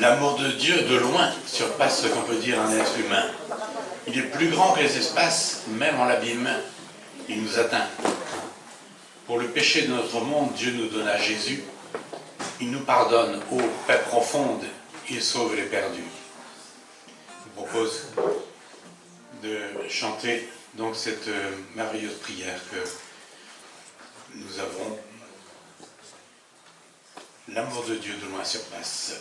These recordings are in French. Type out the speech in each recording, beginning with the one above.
L'amour de Dieu, de loin, surpasse ce qu'on peut dire un être humain. Il est plus grand que les espaces, même en l'abîme, il nous atteint. Pour le péché de notre monde, Dieu nous donna Jésus. Il nous pardonne, ô paix profonde, il sauve les perdus. Je vous propose de chanter donc cette merveilleuse prière que nous avons. L'amour de Dieu de loin surpasse.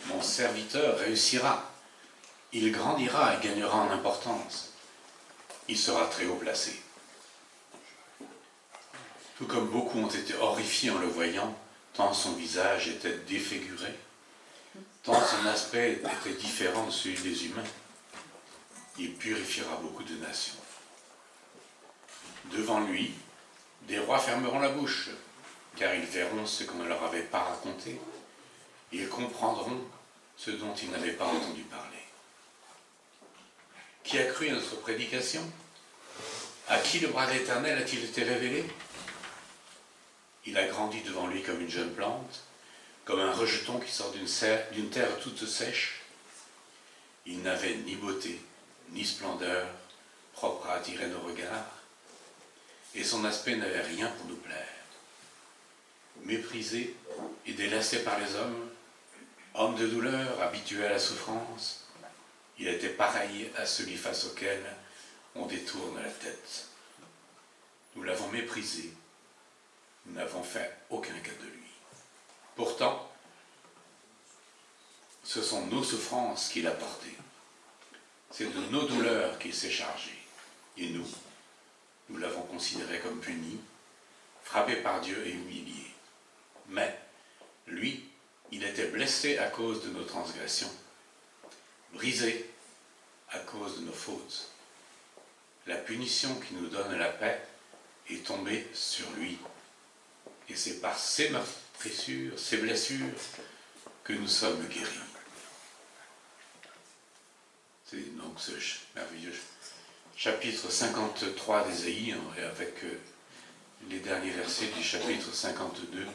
Mon serviteur réussira, il grandira et gagnera en importance, il sera très haut placé. Tout comme beaucoup ont été horrifiés en le voyant, tant son visage était défiguré, tant son aspect était différent de celui des humains, il purifiera beaucoup de nations. Devant lui, des rois fermeront la bouche, car ils verront ce qu'on ne leur avait pas raconté. Ils comprendront ce dont ils n'avaient pas entendu parler. Qui a cru à notre prédication? À qui le bras de l'Éternel a-t-il été révélé? Il a grandi devant lui comme une jeune plante, comme un rejeton qui sort d'une terre toute sèche. Il n'avait ni beauté, ni splendeur propre à attirer nos regards, et son aspect n'avait rien pour nous plaire. Méprisé et délaissé par les hommes, homme de douleur, habitué à la souffrance, il était pareil à celui face auquel on détourne la tête. Nous l'avons méprisé, nous n'avons fait aucun cas de lui. Pourtant, ce sont nos souffrances qu'il a portées. C'est de nos douleurs qu'il s'est chargé. Et nous l'avons considéré comme puni, frappé par Dieu et humilié. Mais, lui, il était blessé à cause de nos transgressions, brisé à cause de nos fautes. La punition qui nous donne la paix est tombée sur lui. Et c'est par ses meurtrissures, ses blessures, que nous sommes guéris. C'est donc ce merveilleux chapitre 53 d'Ésaïe, avec les derniers versets du chapitre 52,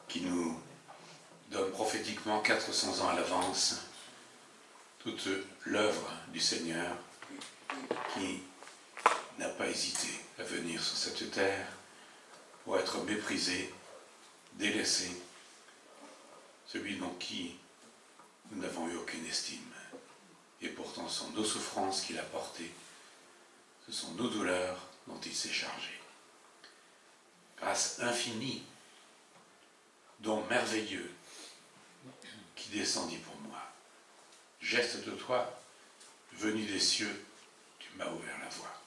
qui nous donne prophétiquement 400 ans à l'avance toute l'œuvre du Seigneur, qui n'a pas hésité à venir sur cette terre pour être méprisé, délaissé, celui dont qui nous n'avons eu aucune estime. Et pourtant, ce sont nos souffrances qu'il a portées, ce sont nos douleurs dont il s'est chargé. Grâce infinie, don merveilleux, qui descendit pour moi. Geste de toi, venu des cieux, tu m'as ouvert la voie.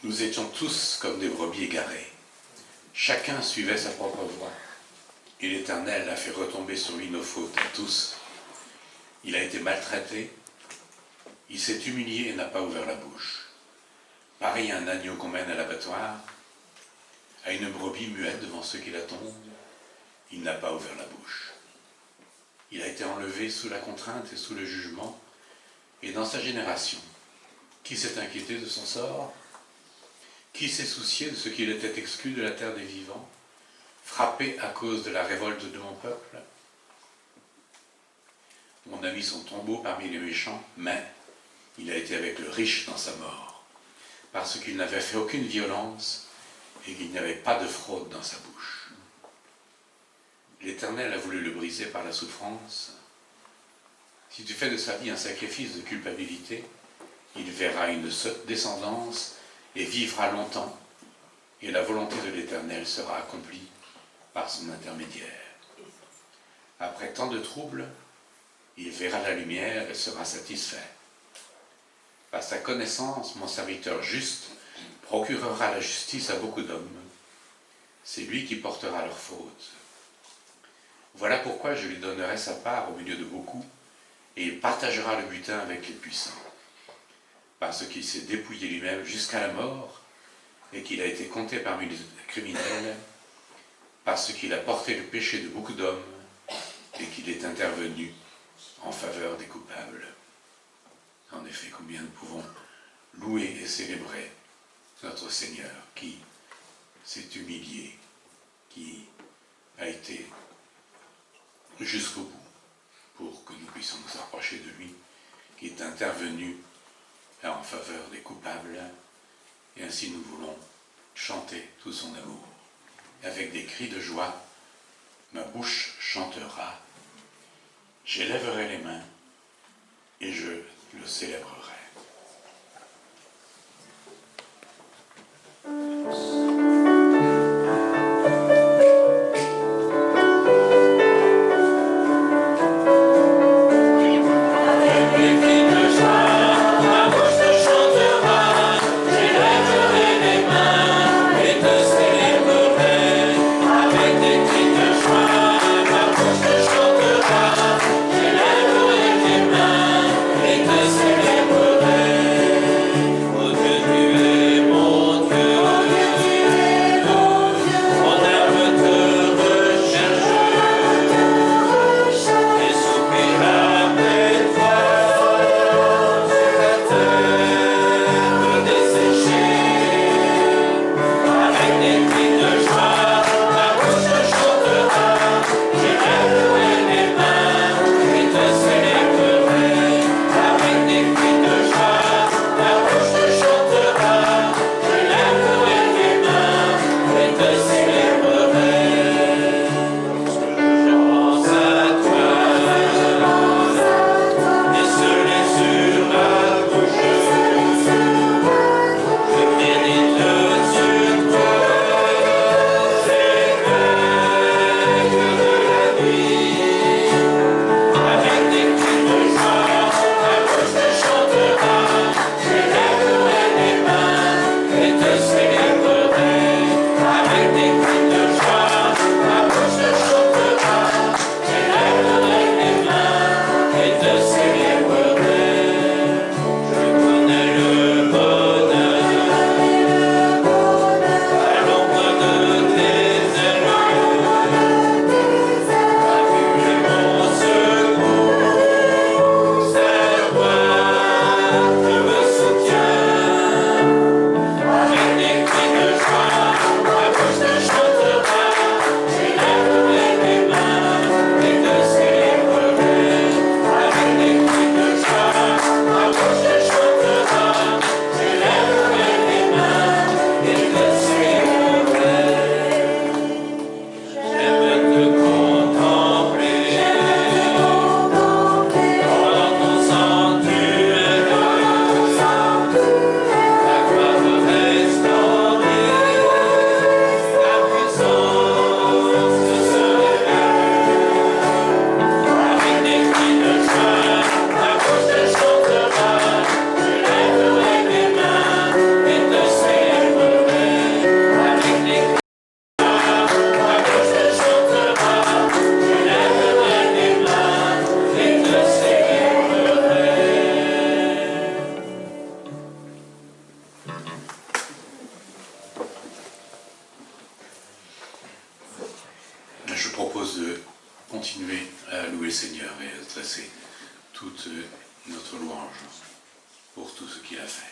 Nous étions tous comme des brebis égarées. Chacun suivait sa propre voie. Et l'Éternel a fait retomber sur lui nos fautes à tous. Il a été maltraité. Il s'est humilié et n'a pas ouvert la bouche. Pareil à un agneau qu'on mène à l'abattoir, à une brebis muette devant ceux qui la tondent, il n'a pas ouvert la bouche. Il a été enlevé sous la contrainte et sous le jugement. Et dans sa génération, qui s'est inquiété de son sort? Qui s'est soucié de ce qu'il était exclu de la terre des vivants, frappé à cause de la révolte de mon peuple? On a mis son tombeau parmi les méchants, mais il a été avec le riche dans sa mort, parce qu'il n'avait fait aucune violence et qu'il n'y avait pas de fraude dans sa bouche. L'Éternel a voulu le briser par la souffrance. Si tu fais de sa vie un sacrifice de culpabilité, il verra une descendance et vivra longtemps, et la volonté de l'Éternel sera accomplie par son intermédiaire. Après tant de troubles, il verra la lumière et sera satisfait. Par sa connaissance, mon serviteur juste procurera la justice à beaucoup d'hommes. C'est lui qui portera leurs fautes. Voilà pourquoi je lui donnerai sa part au milieu de beaucoup, et il partagera le butin avec les puissants. Parce qu'il s'est dépouillé lui-même jusqu'à la mort, et qu'il a été compté parmi les criminels, parce qu'il a porté le péché de beaucoup d'hommes, et qu'il est intervenu en faveur des coupables. En effet, combien nous pouvons louer et célébrer notre Seigneur qui s'est humilié, qui a été jusqu'au bout pour que nous puissions nous approcher de lui, qui est intervenu en faveur des coupables, et ainsi nous voulons chanter tout son amour. Avec des cris de joie, ma bouche chantera, j'élèverai les mains et je le célébrerai. Célébrerai. louer Seigneur et adresser toute notre louange pour tout ce qu'il a fait.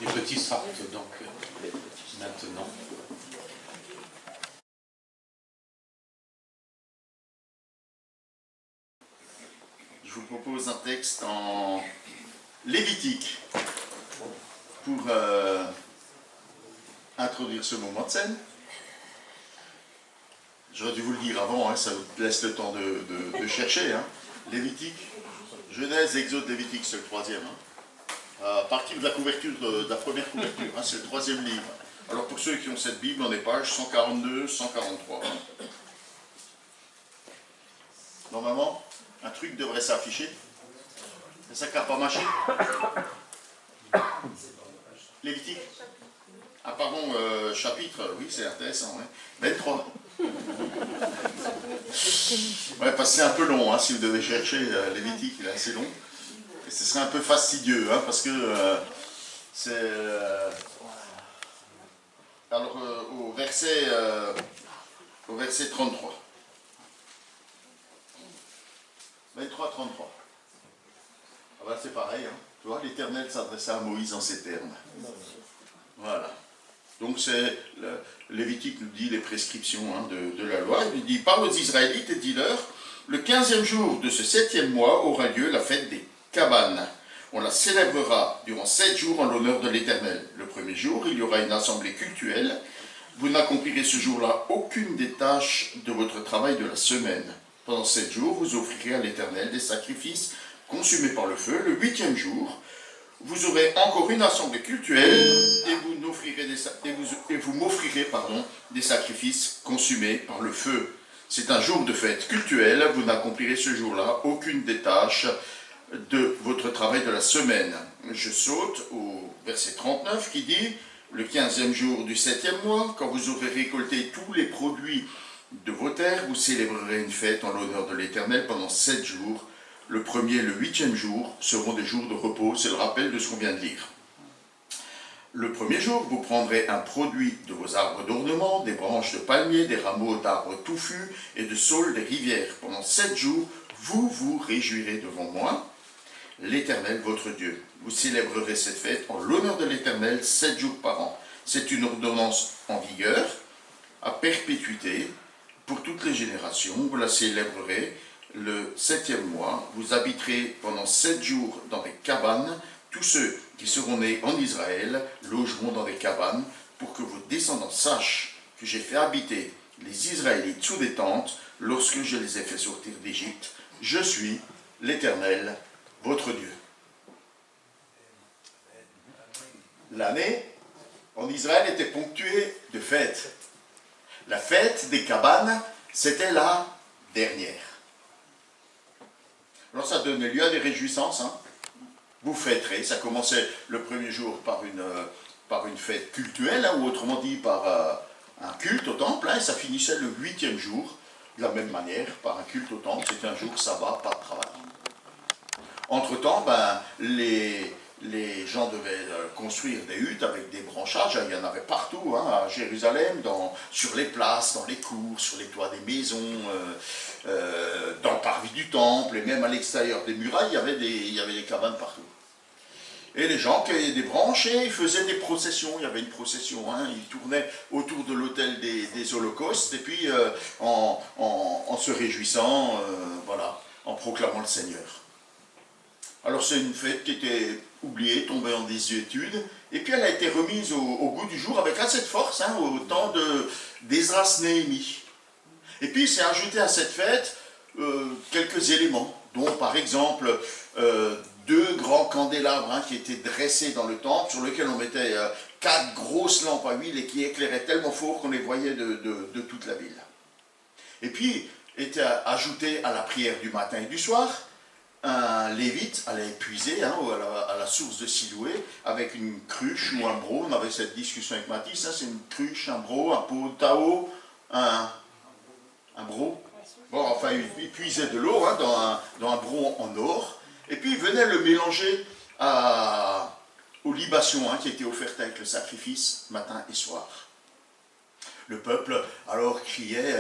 Les petits sortent donc maintenant. Je vous propose un texte en Lévitique pour introduire ce moment de scène. J'aurais dû vous le dire avant, hein, ça vous laisse le temps de chercher. Hein. Lévitique, Genèse, Exode, Lévitique, c'est le troisième. Hein. À partir de la couverture, de la première couverture, hein, c'est le troisième livre. Alors pour ceux qui ont cette Bible, on est page 142, 143. Hein. Normalement, un truc devrait s'afficher. C'est ça qui n'a pas marché. Lévitique. Ah pardon, chapitre, oui c'est intéressant, ouais. 23. Ouais, parce que c'est un peu long, hein, si vous devez chercher Lévitique, il est assez long. Et ce serait un peu fastidieux, hein, parce que c'est... alors, au verset 33. 23-33. Ah ben, c'est pareil, hein. Tu vois, l'Éternel s'adressa à Moïse en ces termes. Voilà. Donc c'est Lévitique nous dit les prescriptions hein, de la loi. Il dit, parle aux Israélites et dis-leur, le 15e jour de ce 7e mois aura lieu la fête des cabanes. On la célébrera durant 7 jours en l'honneur de l'Éternel. Le premier jour, il y aura une assemblée cultuelle. Vous n'accomplirez ce jour-là aucune des tâches de votre travail de la semaine. Pendant 7 jours, vous offrirez à l'Éternel des sacrifices consumés par le feu. Le 8e jour, vous aurez encore une assemblée cultuelle et vous m'offrirez des sacrifices consumés par le feu. C'est un jour de fête cultuelle. Vous n'accomplirez ce jour-là aucune des tâches de votre travail de la semaine. Je saute au verset 39 qui dit « Le 15e jour du 7e mois, quand vous aurez récolté tous les produits de vos terres, vous célébrerez une fête en l'honneur de l'Éternel pendant 7 jours. Le 1er et le 8e jour seront des jours de repos. » C'est le rappel de ce qu'on vient de lire. Le premier jour, vous prendrez un produit de vos arbres d'ornement, des branches de palmiers, des rameaux d'arbres touffus et de saules des rivières. Pendant 7 jours, vous vous réjouirez devant moi, l'Éternel votre Dieu. Vous célébrerez cette fête en l'honneur de l'Éternel 7 jours par an. C'est une ordonnance en vigueur, à perpétuité, pour toutes les générations. Vous la célébrerez le 7e mois, vous habiterez pendant 7 jours dans des cabanes. Tous ceux qui seront nés en Israël logeront dans des cabanes pour que vos descendants sachent que j'ai fait habiter les Israélites sous des tentes lorsque je les ai fait sortir d'Égypte. Je suis l'Éternel, votre Dieu. L'année en Israël était ponctuée de fêtes. La fête des cabanes, c'était la dernière. Alors ça donnait lieu à des réjouissances. Vous fêterez, ça commençait le premier jour par une fête cultuelle, ou autrement dit par un culte au temple, et ça finissait le 8e jour, de la même manière, par un culte au temple. C'était un jour sabbat, pas de travail. Entre-temps, les gens devaient construire des huttes avec des branchages. Il y en avait partout, à Jérusalem, sur les places, dans les cours, sur les toits des maisons, dans le parvis du temple, et même à l'extérieur des murailles, il y avait des cabanes partout. Et les gens cueillaient des branches et ils faisaient des processions. Il y avait une procession, ils tournaient autour de l'autel des holocaustes, et puis en se réjouissant, en proclamant le Seigneur. Alors c'est une fête qui était oubliée, tombée en désuétude, et puis elle a été remise au goût du jour avec assez de force, au temps d'Esdras Néhémie. Et puis c'est ajouté à cette fête quelques éléments, dont par exemple 2 grands candélabres qui étaient dressés dans le temple, sur lesquels on mettait 4 grosses lampes à huile et qui éclairaient tellement fort qu'on les voyait de toute la ville. Et puis était ajouté à la prière du matin et du soir, un lévite allait puiser à la source de Siloué avec une cruche ou un broc. On avait cette discussion avec Mathis, c'est une cruche, un broc, un pot de tao, un broc. Bon, enfin, il puisait de l'eau dans un broc en or, et puis il venait le mélanger aux libations qui étaient offertes avec le sacrifice matin et soir. Le peuple alors criait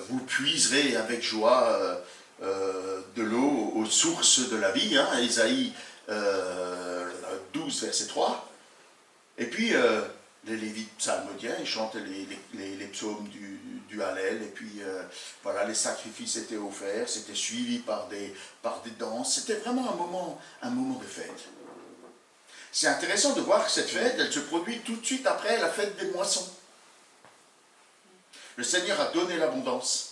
vous puiserez avec joie de l'eau aux sources de la vie, Ésaïe 12, verset 3. Et puis les Lévites psalmodiens, ils chantaient les psaumes du Hallel, et puis les sacrifices étaient offerts, c'était suivi par des danses. C'était vraiment un moment de fête. C'est intéressant de voir que cette fête, elle se produit tout de suite après la fête des moissons. Le Seigneur a donné l'abondance.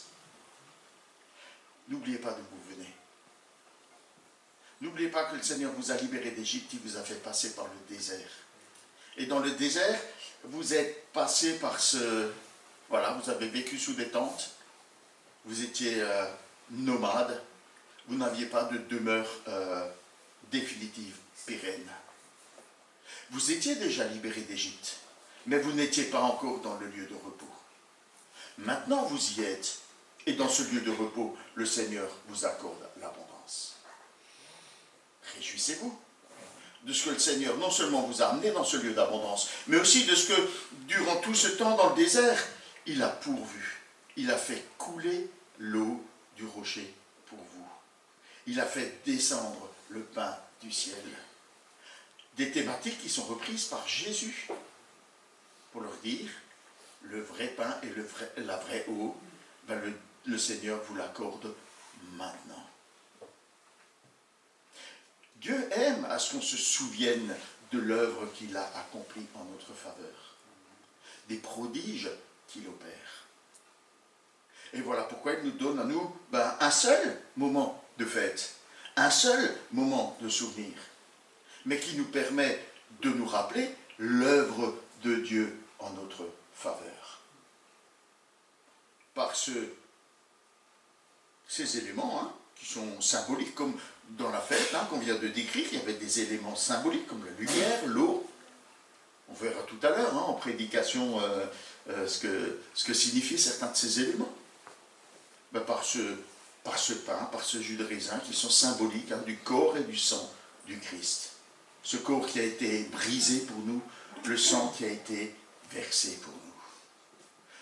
N'oubliez pas d'où vous venez. N'oubliez pas que le Seigneur vous a libéré d'Égypte, il vous a fait passer par le désert. Et dans le désert, vous êtes passé par vous avez vécu sous des tentes, vous étiez nomade, vous n'aviez pas de demeure définitive, pérenne. Vous étiez déjà libéré d'Égypte, mais vous n'étiez pas encore dans le lieu de repos. Maintenant vous y êtes, et dans ce lieu de repos, le Seigneur vous accorde l'abondance. Réjouissez-vous de ce que le Seigneur non seulement vous a amené dans ce lieu d'abondance, mais aussi de ce que, durant tout ce temps dans le désert, il a pourvu. Il a fait couler l'eau du rocher pour vous. Il a fait descendre le pain du ciel. Des thématiques qui sont reprises par Jésus pour leur dire, le vrai pain et la vraie eau, le Seigneur vous l'accorde maintenant. Dieu aime à ce qu'on se souvienne de l'œuvre qu'il a accomplie en notre faveur, des prodiges qu'il opère. Et voilà pourquoi il nous donne à nous un seul moment de fête, un seul moment de souvenir, mais qui nous permet de nous rappeler l'œuvre de Dieu en notre faveur. Par ces éléments qui sont symboliques, comme dans la fête qu'on vient de décrire, il y avait des éléments symboliques comme la lumière, l'eau. On verra tout à l'heure en prédication ce que signifiaient certains de ces éléments. Par ce pain, par ce jus de raisin qui sont symboliques du corps et du sang du Christ. Ce corps qui a été brisé pour nous, le sang qui a été versé pour nous.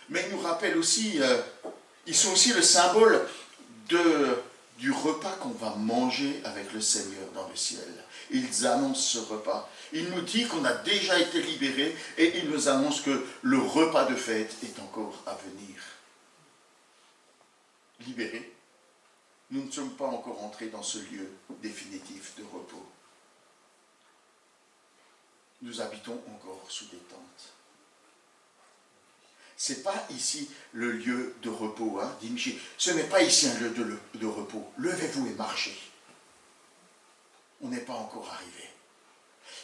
Mais ils nous rappellent aussi, ils sont aussi le symbole du repas qu'on va manger avec le Seigneur dans le ciel. Ils annoncent ce repas. Il nous dit qu'on a déjà été libérés et il nous annonce que le repas de fête est encore à venir. Libérés, nous ne sommes pas encore entrés dans ce lieu définitif de repos. Nous habitons encore sous des tentes. Ce n'est pas ici le lieu de repos, hein, dit Michel. Ce n'est pas ici un lieu de repos. Levez-vous et marchez. On n'est pas encore arrivé.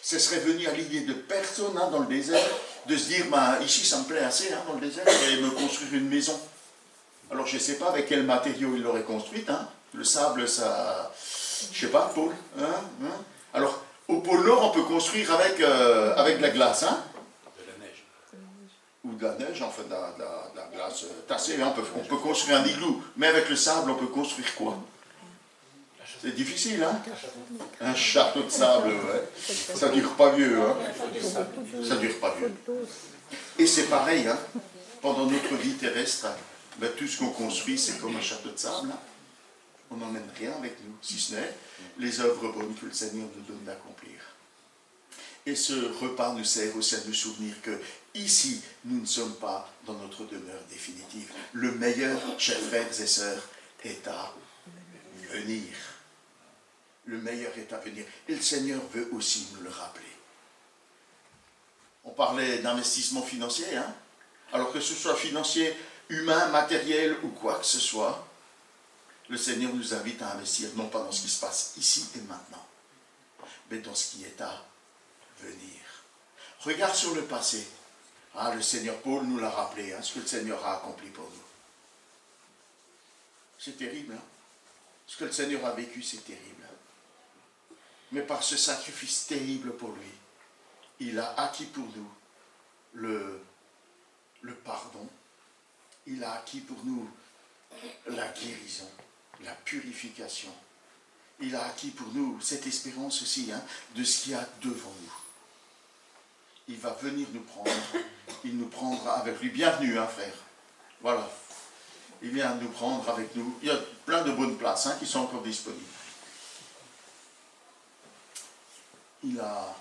Ce serait venu à l'idée de personne dans le désert de se dire, ben, ici ça me plaît assez dans le désert, je vais me construire une maison. Alors je ne sais pas avec quel matériau il l'aurait construite. Hein. Le sable, ça... Je ne sais pas, Paul. Alors, au pôle Nord, on peut construire avec de la glace. Hein. De la neige. Ou de la neige, enfin de la glace tassée. Hein. On peut construire un igloo. Mais avec le sable, on peut construire quoi? C'est difficile, hein? Un château de sable, ouais. Ça ne dure pas vieux, hein? Ça ne dure pas vieux. Et c'est pareil, hein? Pendant notre vie terrestre, ben, tout ce qu'on construit, c'est comme un château de sable. Hein? On n'emmène rien avec nous, si ce n'est les œuvres bonnes que le Seigneur nous donne d'accomplir. Et ce repas nous sert aussi à nous souvenir que ici, nous ne sommes pas dans notre demeure définitive. Le meilleur, chers frères et sœurs, est à venir. Le meilleur est à venir. Et le Seigneur veut aussi nous le rappeler. On parlait d'investissement financier, hein? Alors que ce soit financier, humain, matériel ou quoi que ce soit, le Seigneur nous invite à investir non pas dans ce qui se passe ici et maintenant, mais dans ce qui est à venir. Regarde sur le passé. Ah, le Seigneur Paul nous l'a rappelé, hein, ce que le Seigneur a accompli pour nous. C'est terrible, hein? Ce que le Seigneur a vécu, c'est terrible. Mais par ce sacrifice terrible pour lui, il a acquis pour nous le pardon. Il a acquis pour nous la guérison, la purification. Il a acquis pour nous cette espérance aussi, hein, de ce qu'il y a devant nous. Il va venir nous prendre. Il nous prendra avec lui. Bienvenue, hein, frère. Voilà. Il vient nous prendre avec nous. Il y a plein de bonnes places, hein, qui sont encore disponibles. Il a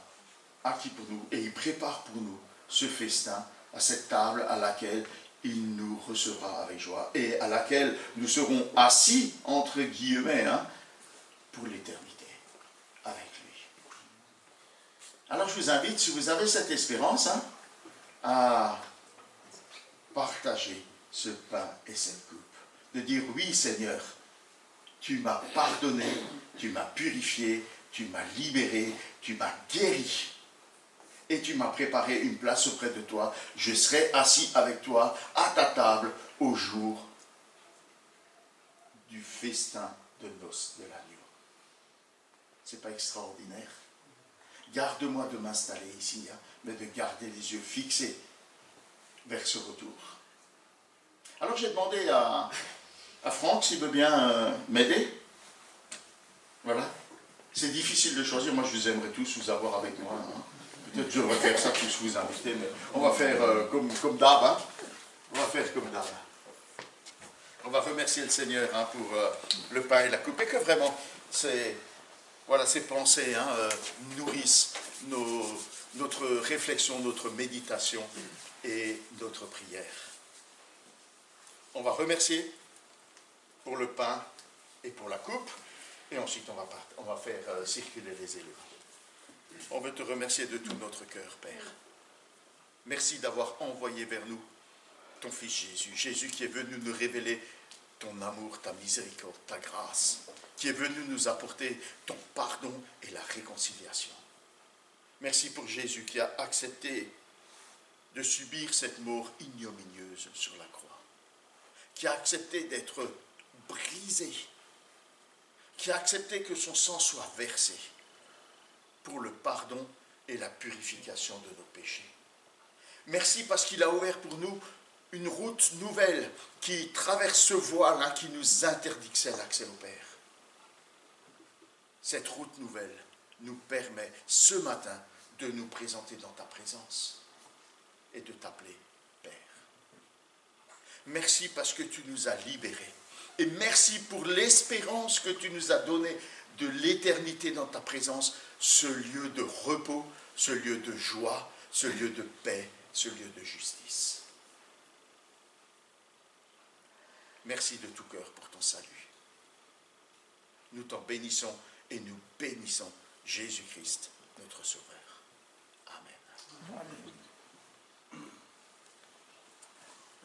acquis pour nous et il prépare pour nous ce festin à cette table à laquelle il nous recevra avec joie et à laquelle nous serons assis, entre guillemets, hein, pour l'éternité, avec lui. Alors je vous invite, si vous avez cette espérance, hein, à partager ce pain et cette coupe. De dire, oui Seigneur, tu m'as pardonné, tu m'as purifié, tu m'as libéré, tu m'as guéri. Et tu m'as préparé une place auprès de toi. Je serai assis avec toi à ta table au jour du festin de noces de l'agneau. C'est pas extraordinaire? Garde-moi de m'installer ici, hein, mais de garder les yeux fixés vers ce retour. Alors j'ai demandé à Franck s'il veut bien m'aider. Voilà. C'est difficile de choisir. Moi, je vous aimerais tous vous avoir avec moi. Hein. Peut-être que je devrais faire ça plus vous inviter, mais on va faire comme d'hab. Hein. On va faire comme d'hab. On va remercier le Seigneur, hein, pour le pain et la coupe. Et que vraiment, ces pensées, hein, nourrissent notre réflexion, notre méditation et notre prière. On va remercier pour le pain et pour la coupe. Et ensuite, on va faire circuler les éléments. On veut te remercier de tout notre cœur, Père. Merci d'avoir envoyé vers nous ton Fils Jésus. Jésus qui est venu nous révéler ton amour, ta miséricorde, ta grâce. Qui est venu nous apporter ton pardon et la réconciliation. Merci pour Jésus qui a accepté de subir cette mort ignominieuse sur la croix. Qui a accepté d'être brisé. Qui a accepté que son sang soit versé pour le pardon et la purification de nos péchés. Merci parce qu'il a ouvert pour nous une route nouvelle qui traverse ce voile, hein, qui nous interdisait l'accès au Père. Cette route nouvelle nous permet ce matin de nous présenter dans ta présence et de t'appeler Père. Merci parce que tu nous as libérés. Et merci pour l'espérance que tu nous as donnée de l'éternité dans ta présence, ce lieu de repos, ce lieu de joie, ce lieu de paix, ce lieu de justice. Merci de tout cœur pour ton salut. Nous t'en bénissons et nous bénissons Jésus-Christ, notre Sauveur. Amen.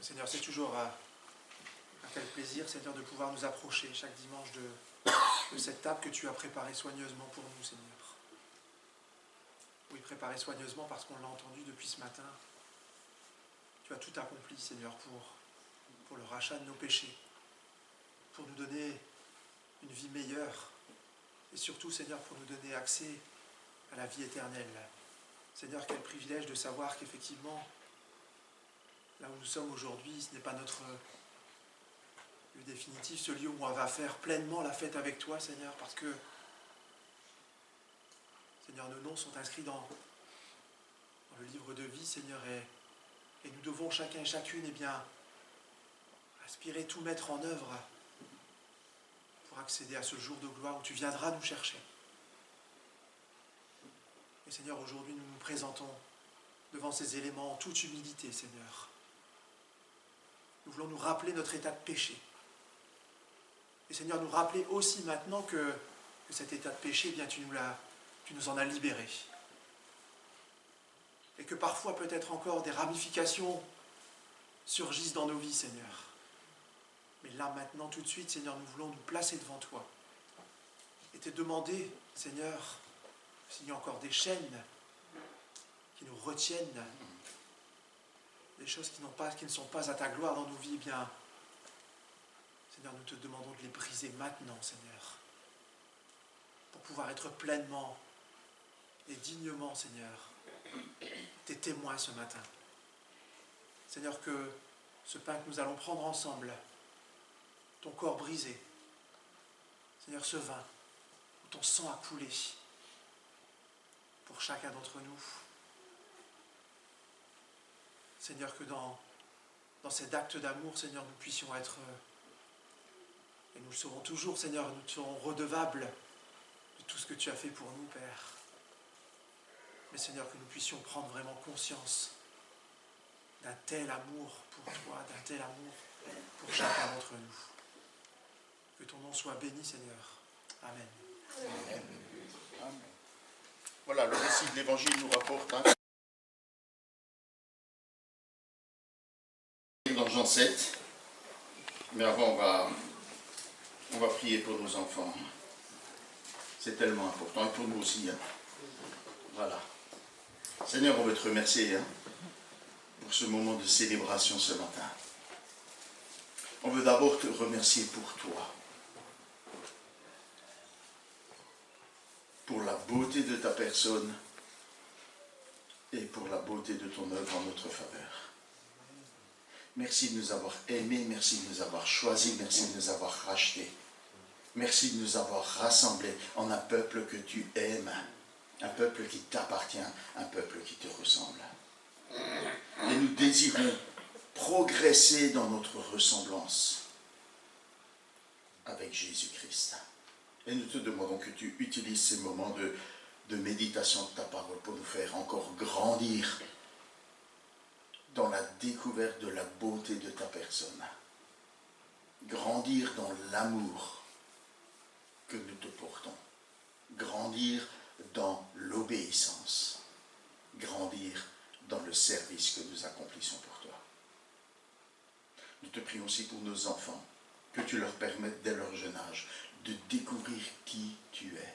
Seigneur, c'est toujours un tel plaisir, Seigneur, de pouvoir nous approcher chaque dimanche de cette table que tu as préparée soigneusement pour nous, Seigneur. Oui, préparée soigneusement parce qu'on l'a entendu depuis ce matin. Tu as tout accompli, Seigneur, pour le rachat de nos péchés, pour nous donner une vie meilleure et surtout, Seigneur, pour nous donner accès à la vie éternelle. Seigneur, quel privilège de savoir qu'effectivement, là où nous sommes aujourd'hui, ce n'est pas notre lieu définitif, ce lieu où on va faire pleinement la fête avec toi, Seigneur, parce que, Seigneur, nos noms sont inscrits dans le livre de vie, Seigneur, et nous devons chacun et chacune, eh bien, aspirer, tout mettre en œuvre pour accéder à ce jour de gloire où tu viendras nous chercher. Et Seigneur, aujourd'hui, nous nous présentons devant ces éléments en toute humilité, Seigneur. Nous voulons nous rappeler notre état de péché. Et Seigneur, nous rappeler aussi maintenant que cet état de péché, eh bien, tu nous en as libérés. Et que parfois, peut-être encore, des ramifications surgissent dans nos vies, Seigneur. Mais là, maintenant, tout de suite, Seigneur, nous voulons nous placer devant toi. Et te demander, Seigneur, s'il y a encore des chaînes qui nous retiennent, des choses qui ne sont pas à ta gloire dans nos vies, eh bien, Seigneur, nous te demandons de les briser maintenant, Seigneur, pour pouvoir être pleinement et dignement, Seigneur, tes témoins ce matin. Seigneur, que ce pain que nous allons prendre ensemble, ton corps brisé, Seigneur, ce vin, où ton sang a coulé pour chacun d'entre nous. Seigneur, que dans cet acte d'amour, Seigneur, nous puissions être, et nous le serons toujours, Seigneur, nous serons redevables de tout ce que tu as fait pour nous, Père. Mais Seigneur, que nous puissions prendre vraiment conscience d'un tel amour pour toi, d'un tel amour pour chacun d'entre nous. Que ton nom soit béni, Seigneur. Amen. Amen. Amen. Voilà, le récit de l'Évangile nous rapporte dans Jean 7. Mais avant, on va prier pour nos enfants. C'est tellement important, et pour nous aussi. Voilà. Seigneur, on veut te remercier pour ce moment de célébration ce matin. On veut d'abord te remercier pour toi. Pour la beauté de ta personne et pour la beauté de ton œuvre en notre faveur. Merci de nous avoir aimés, merci de nous avoir choisis, merci de nous avoir rachetés. Merci de nous avoir rassemblés en un peuple que tu aimes, un peuple qui t'appartient, un peuple qui te ressemble. Et nous désirons progresser dans notre ressemblance avec Jésus-Christ. Et nous te demandons que tu utilises ces moments de méditation de ta parole pour nous faire encore grandir dans la découverte de la beauté de ta personne. Grandir dans l'amour que nous te portons. Grandir dans l'obéissance. Grandir dans le service que nous accomplissons pour toi. Nous te prions aussi pour nos enfants, que tu leur permettes dès leur jeune âge de découvrir qui tu es.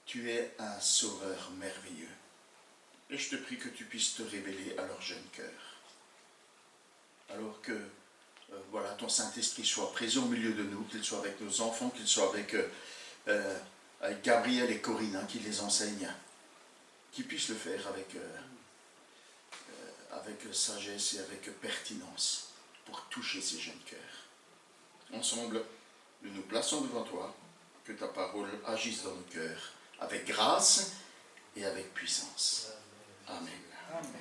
Tu es un sauveur merveilleux. Et je te prie que tu puisses te révéler à leur jeune cœur. Alors que voilà, ton Saint-Esprit soit présent au milieu de nous, qu'il soit avec nos enfants, qu'il soit avec Gabriel et Corinne, qui les enseignent, qu'ils puissent le faire avec sagesse et avec pertinence pour toucher ces jeunes cœurs. Ensemble, nous nous plaçons devant toi, que ta parole agisse dans nos cœurs, avec grâce et avec puissance. Amen. Amen.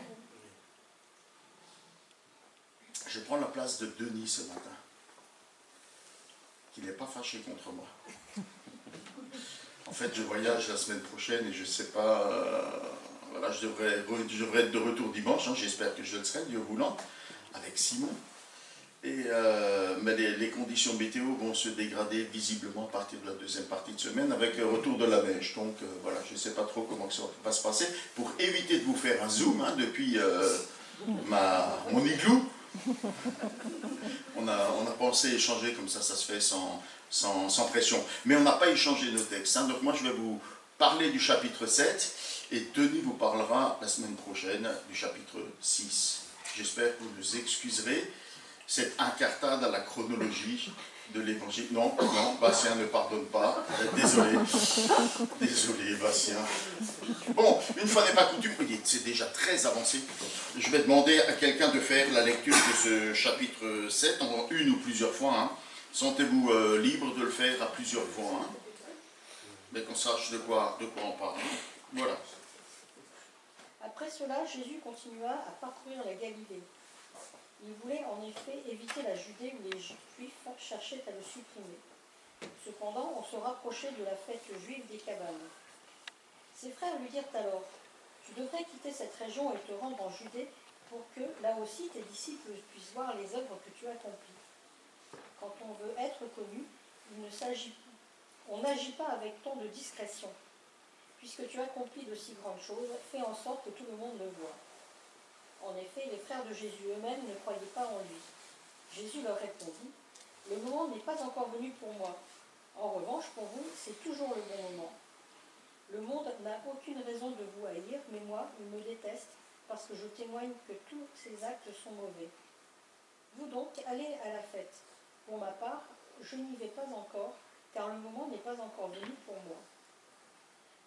Je prends la place de Denis ce matin, qui n'est pas fâché contre moi. En fait, je voyage la semaine prochaine et je ne sais pas... voilà, je devrais être de retour dimanche, j'espère que je le serai, Dieu voulant, avec Simon. Mais les conditions météo vont se dégrader visiblement à partir de la deuxième partie de semaine avec le retour de la neige. Donc voilà, je ne sais pas trop comment ça va se passer. Pour éviter de vous faire un zoom depuis mon igloo, on a pensé échanger comme ça se fait sans pression. Mais on n'a pas échangé nos textes. Donc moi, je vais vous parler du chapitre 7 et Denis vous parlera la semaine prochaine du chapitre 6. J'espère que vous nous excuserez cette incartade à la chronologie de l'évangile. Non, Bastien ne pardonne pas. Désolé, Bastien. Bon, une fois n'est pas coutume, c'est déjà très avancé. Je vais demander à quelqu'un de faire la lecture de ce chapitre 7 en une ou plusieurs fois. Sentez-vous libre de le faire à plusieurs voix. Mais qu'on sache de quoi on parle. Voilà. Après cela, Jésus continua à parcourir la Galilée. Il voulait en effet éviter la Judée où les Juifs cherchaient à le supprimer. Cependant, on se rapprochait de la fête juive des cabanes. Ses frères lui dirent alors, « Tu devrais quitter cette région et te rendre en Judée pour que, là aussi, tes disciples puissent voir les œuvres que tu accomplis. Quand on veut être connu, on n'agit pas avec tant de discrétion. Puisque tu accomplis de si grandes choses, fais en sorte que tout le monde le voie. » En effet, les frères de Jésus eux-mêmes ne croyaient pas en lui. Jésus leur répondit, « Le moment n'est pas encore venu pour moi. En revanche, pour vous, c'est toujours le bon moment. Le monde n'a aucune raison de vous haïr, mais moi, il me déteste, parce que je témoigne que tous ses actes sont mauvais. Vous donc, allez à la fête. Pour ma part, je n'y vais pas encore, car le moment n'est pas encore venu pour moi. »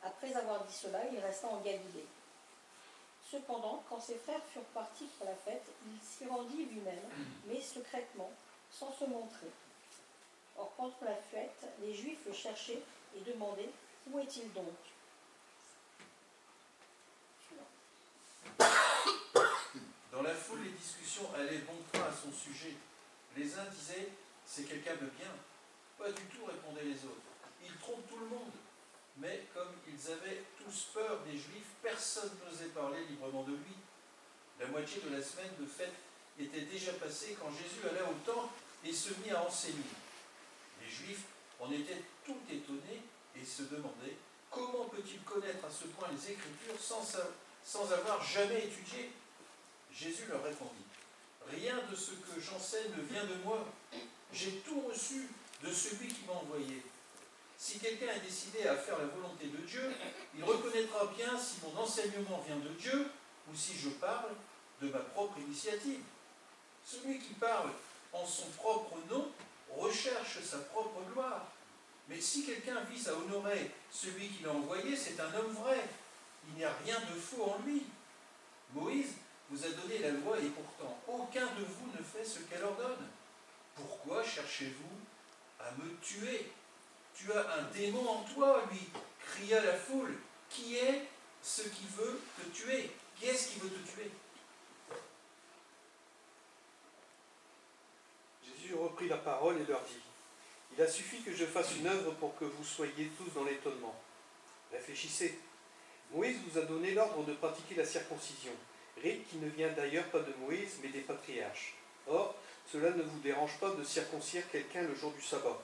Après avoir dit cela, il resta en Galilée. Cependant, quand ses frères furent partis pour la fête, il s'y rendit lui-même, mais secrètement, sans se montrer. Or, pendant la fête, les Juifs le cherchaient et demandaient « Où est-il donc ?» Dans la foule, les discussions allaient bon train à son sujet. Les uns disaient « C'est quelqu'un de bien ». « Pas du tout », répondaient les autres. « Il trompe tout le monde. » Mais comme ils avaient tous peur des Juifs, personne n'osait parler librement de lui. La moitié de la semaine de fête était déjà passée quand Jésus alla au temple et se mit à enseigner. Les Juifs en étaient tout étonnés et se demandaient comment peut-il connaître à ce point les Écritures sans avoir jamais étudié. Jésus leur répondit, « Rien de ce que j'enseigne ne vient de moi. J'ai tout reçu de celui qui m'a envoyé. Si quelqu'un est décidé à faire la volonté de Dieu, il reconnaîtra bien si mon enseignement vient de Dieu ou si je parle de ma propre initiative. Celui qui parle en son propre nom recherche sa propre gloire. Mais si quelqu'un vise à honorer celui qui l'a envoyé, c'est un homme vrai. Il n'y a rien de faux en lui. Moïse vous a donné la loi et pourtant aucun de vous ne fait ce qu'elle ordonne. Pourquoi cherchez-vous à me tuer ? Tu as un démon en toi, lui, cria la foule. Qui est ce qui veut te tuer ? Qui est-ce qui veut te tuer ? Jésus reprit la parole et leur dit, « Il a suffi que je fasse une œuvre pour que vous soyez tous dans l'étonnement. Réfléchissez. Moïse vous a donné l'ordre de pratiquer la circoncision, rite qui ne vient d'ailleurs pas de Moïse, mais des patriarches. Or, cela ne vous dérange pas de circoncire quelqu'un le jour du sabbat.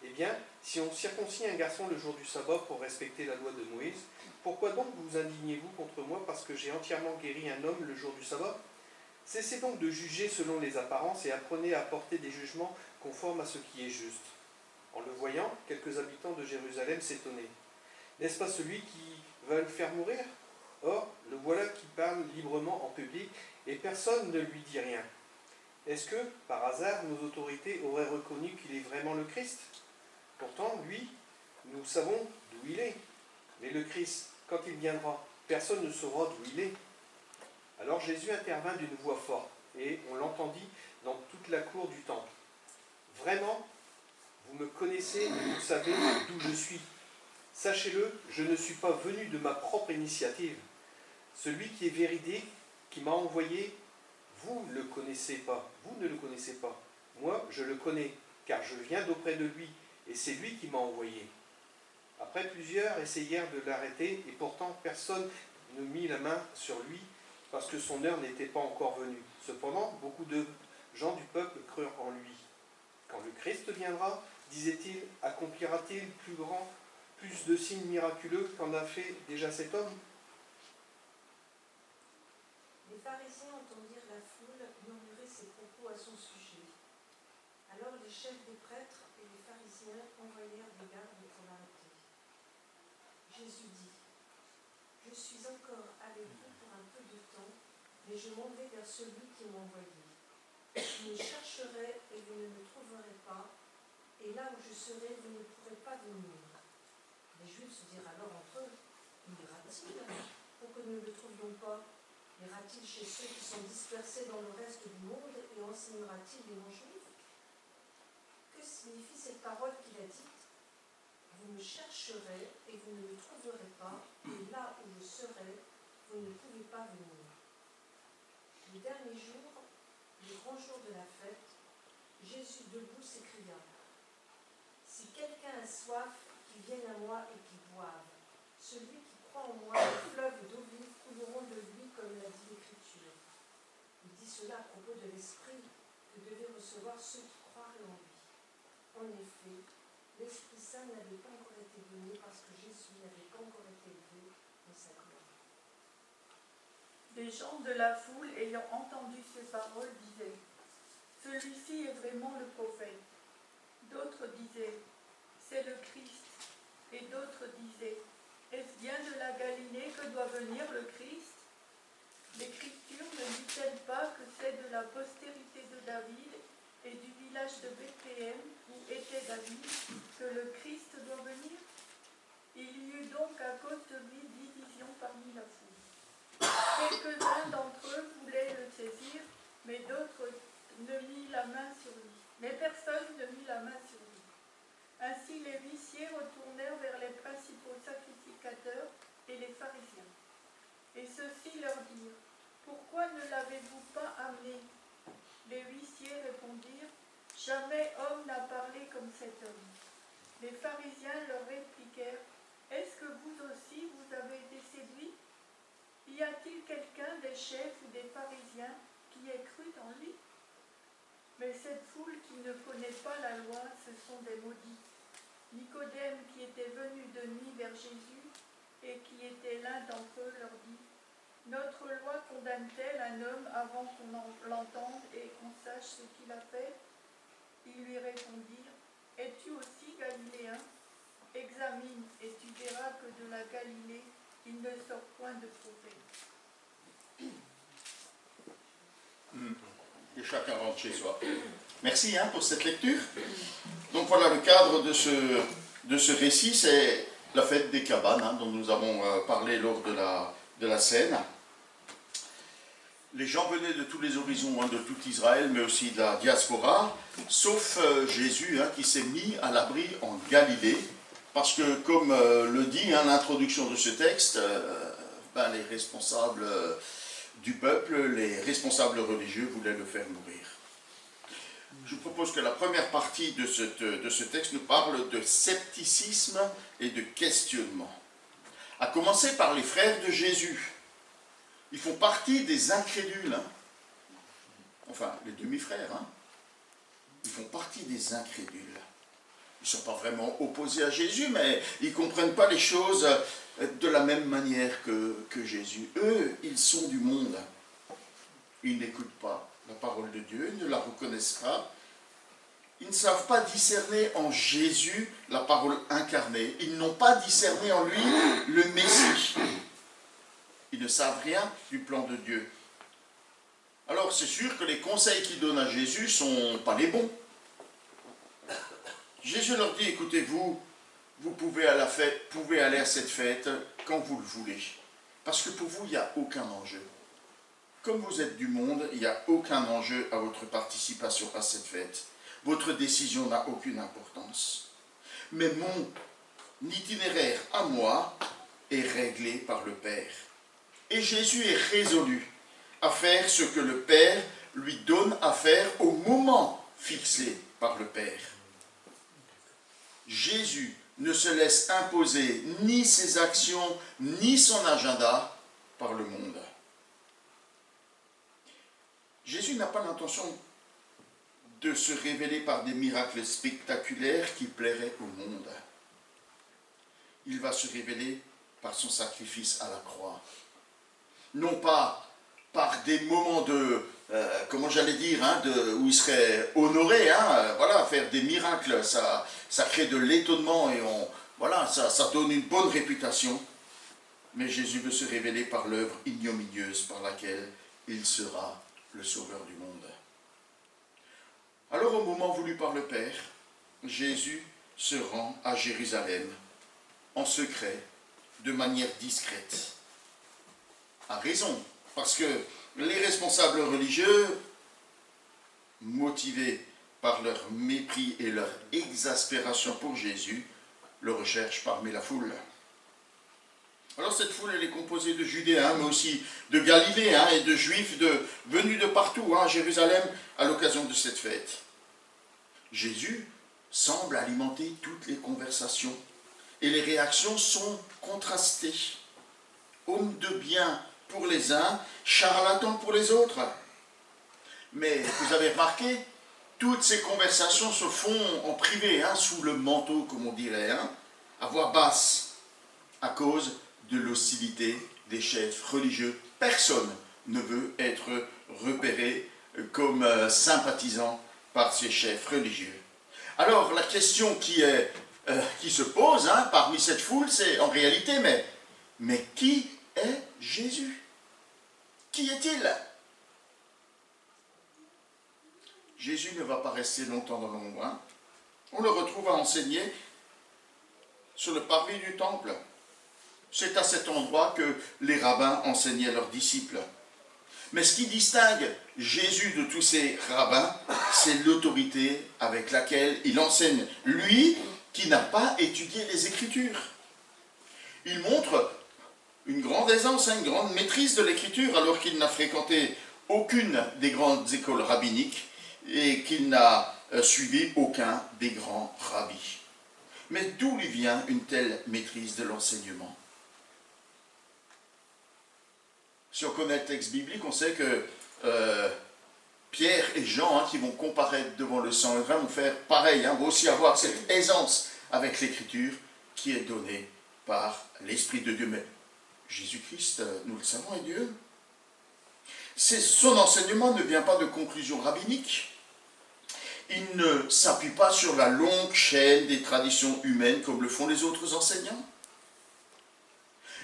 Eh bien, si on circoncit un garçon le jour du sabbat pour respecter la loi de Moïse, pourquoi donc vous indignez-vous contre moi parce que j'ai entièrement guéri un homme le jour du sabbat ? Cessez donc de juger selon les apparences et apprenez à porter des jugements conformes à ce qui est juste. » En le voyant, quelques habitants de Jérusalem s'étonnaient. « N'est-ce pas celui qui va le faire mourir ? Or, le voilà qui parle librement en public et personne ne lui dit rien. Est-ce que, par hasard, nos autorités auraient reconnu qu'il est vraiment le Christ ? Pourtant, lui, nous savons d'où il est. Mais le Christ, quand il viendra, personne ne saura d'où il est. » Alors Jésus intervint d'une voix forte, et on l'entendit dans toute la cour du temple. « Vraiment, vous me connaissez et vous savez d'où je suis. Sachez-le, je ne suis pas venu de ma propre initiative. Celui qui est véridique, qui m'a envoyé, vous ne le connaissez pas. Vous ne le connaissez pas. Moi, je le connais, car je viens d'auprès de lui, et c'est lui qui m'a envoyé. » Après, plusieurs essayèrent de l'arrêter, et pourtant personne ne mit la main sur lui, parce que son heure n'était pas encore venue. Cependant, beaucoup de gens du peuple crurent Christ viendra, disait-il, accomplira-t-il plus de signes miraculeux qu'en a fait déjà cet homme? Les pharisiens entendirent la foule murmurer ces propos à son sujet. Alors les chefs des prêtres et les pharisiens envoyèrent des gardes pour l'arrêter. Jésus dit, « Je suis encore avec vous pour un peu de temps, mais je m'en vais vers celui qui m'a envoyé. Vous me chercherez et vous ne me trouverez pas, et là où je serai, vous ne pourrez pas venir. » Les Juifs se dirent alors entre eux, « Où ira-t-il pour que nous ne le trouvions pas? Ira-t-il chez ceux qui sont dispersés dans le reste du monde et enseignera-t-il les non-juifs? Que signifie cette parole qu'il a dite? Vous me chercherez et vous ne me trouverez pas, et là où je serai, vous ne pouvez pas venir. » Le dernier jour, le grand jour de la fête, Jésus debout s'écria, « Si quelqu'un a soif, qu'il vienne à moi et qu'il boive. Celui qui croit en moi, les fleuves d'eau vive couleront de lui, comme l'a dit l'Écriture. » Il dit cela à propos de l'Esprit que devaient recevoir ceux qui croiraient en lui. En effet, l'Esprit Saint n'avait pas encore été donné parce que Jésus n'avait pas encore été élevé dans sa gloire. Les gens de la foule, ayant entendu ces paroles, disaient « Celui-ci est vraiment le prophète. » D'autres disaient « C'est le Christ. » Et d'autres disaient « Est-ce bien de la Galilée que doit venir le Christ? L'Écriture ne dit-elle pas que c'est de la postérité de David et du village de Bethléem où était David que le Christ doit venir? » Il y eut donc à cause de lui division parmi la foule. Quelques-uns d'entre eux voulaient le saisir, mais d'autres ne mit la main sur lui. Mais personne ne mit la main sur lui. Ainsi les huissiers retournèrent vers les principaux sacrificateurs et les pharisiens. Et ceux-ci leur dirent, « Pourquoi ne l'avez-vous pas amené ?» Les huissiers répondirent, « Jamais homme n'a parlé comme cet homme. » Les pharisiens leur répliquèrent, « Est-ce que vous aussi vous avez été séduits? Y a-t-il quelqu'un des chefs ou des pharisiens qui ait cru en lui? » Mais cette foule qui ne connaît pas la loi, ce sont des maudits. Nicodème, qui était venu de nuit vers Jésus et qui était l'un d'entre eux, leur dit, « Notre loi condamne-t-elle un homme avant qu'on l'entende et qu'on sache ce qu'il a fait ?» Ils lui répondirent, « Es-tu aussi galiléen? Examine et tu verras que de la Galilée, il ne sort point de prophète. » Et chacun rentre chez soi. Merci pour cette lecture. Donc voilà, le cadre de ce récit, c'est la fête des cabanes, dont nous avons parlé lors de la scène. Les gens venaient de tous les horizons, de tout Israël, mais aussi de la diaspora, sauf Jésus, qui s'est mis à l'abri en Galilée, parce que, comme le dit l'introduction de ce texte, les responsables du peuple, les responsables religieux voulaient le faire mourir. Je propose que la première partie de ce texte nous parle de scepticisme et de questionnement. À commencer par les frères de Jésus. Ils font partie des incrédules. Enfin, les demi-frères. Ils font partie des incrédules. Ils ne sont pas vraiment opposés à Jésus, mais ils ne comprennent pas les choses de la même manière que Jésus. Eux, ils sont du monde. Ils n'écoutent pas la parole de Dieu, ils ne la reconnaissent pas. Ils ne savent pas discerner en Jésus la parole incarnée. Ils n'ont pas discerné en lui le Messie. Ils ne savent rien du plan de Dieu. Alors c'est sûr que les conseils qu'ils donnent à Jésus ne sont pas les bons. Jésus leur dit, écoutez, vous pouvez aller à cette fête quand vous le voulez. Parce que pour vous, il n'y a aucun enjeu. Comme vous êtes du monde, il n'y a aucun enjeu à votre participation à cette fête. Votre décision n'a aucune importance. Mais mon itinéraire à moi est réglé par le Père. Et Jésus est résolu à faire ce que le Père lui donne à faire au moment fixé par le Père. Jésus ne se laisse imposer ni ses actions, ni son agenda par le monde. Jésus n'a pas l'intention de se révéler par des miracles spectaculaires qui plairaient au monde. Il va se révéler par son sacrifice à la croix. Non pas par des moments de, comment j'allais dire, où il serait honoré, voilà, faire des miracles, ça crée de l'étonnement et ça donne une bonne réputation. Mais Jésus veut se révéler par l'œuvre ignominieuse par laquelle il sera le sauveur du monde. Alors au moment voulu par le Père, Jésus se rend à Jérusalem, en secret, de manière discrète. A raison, parce que les responsables religieux, motivés par leur mépris et leur exaspération pour Jésus, le recherchent parmi la foule. Alors cette foule, elle est composée de Judéens, mais aussi de Galiléens et de Juifs venus de partout, à Jérusalem, à l'occasion de cette fête. Jésus semble alimenter toutes les conversations, et les réactions sont contrastées. Homme de bien pour les uns, charlatan pour les autres. Mais vous avez remarqué, toutes ces conversations se font en privé, sous le manteau, comme on dirait, à voix basse, à cause de l'hostilité des chefs religieux. Personne ne veut être repéré comme sympathisant par ces chefs religieux. Alors la question qui se pose parmi cette foule, c'est en réalité, mais qui est Jésus? Qui est-il? Jésus ne va pas rester longtemps dans l'ombre. On le retrouve à enseigner sur le parvis du temple. C'est à cet endroit que les rabbins enseignaient leurs disciples. Mais ce qui distingue Jésus de tous ces rabbins, c'est l'autorité avec laquelle il enseigne. Lui qui n'a pas étudié les Écritures. Il montre une grande aisance, une grande maîtrise de l'Écriture, alors qu'il n'a fréquenté aucune des grandes écoles rabbiniques et qu'il n'a suivi aucun des grands rabbis. Mais d'où lui vient une telle maîtrise de l'enseignement? Si on connaît le texte biblique, on sait que Pierre et Jean, qui vont comparaître devant le Sanhédrin, vont faire pareil, vont aussi avoir cette aisance avec l'Écriture qui est donnée par l'Esprit de Dieu. Mais Jésus-Christ, nous le savons, est Dieu. Son enseignement ne vient pas de conclusions rabbiniques. Il ne s'appuie pas sur la longue chaîne des traditions humaines comme le font les autres enseignants.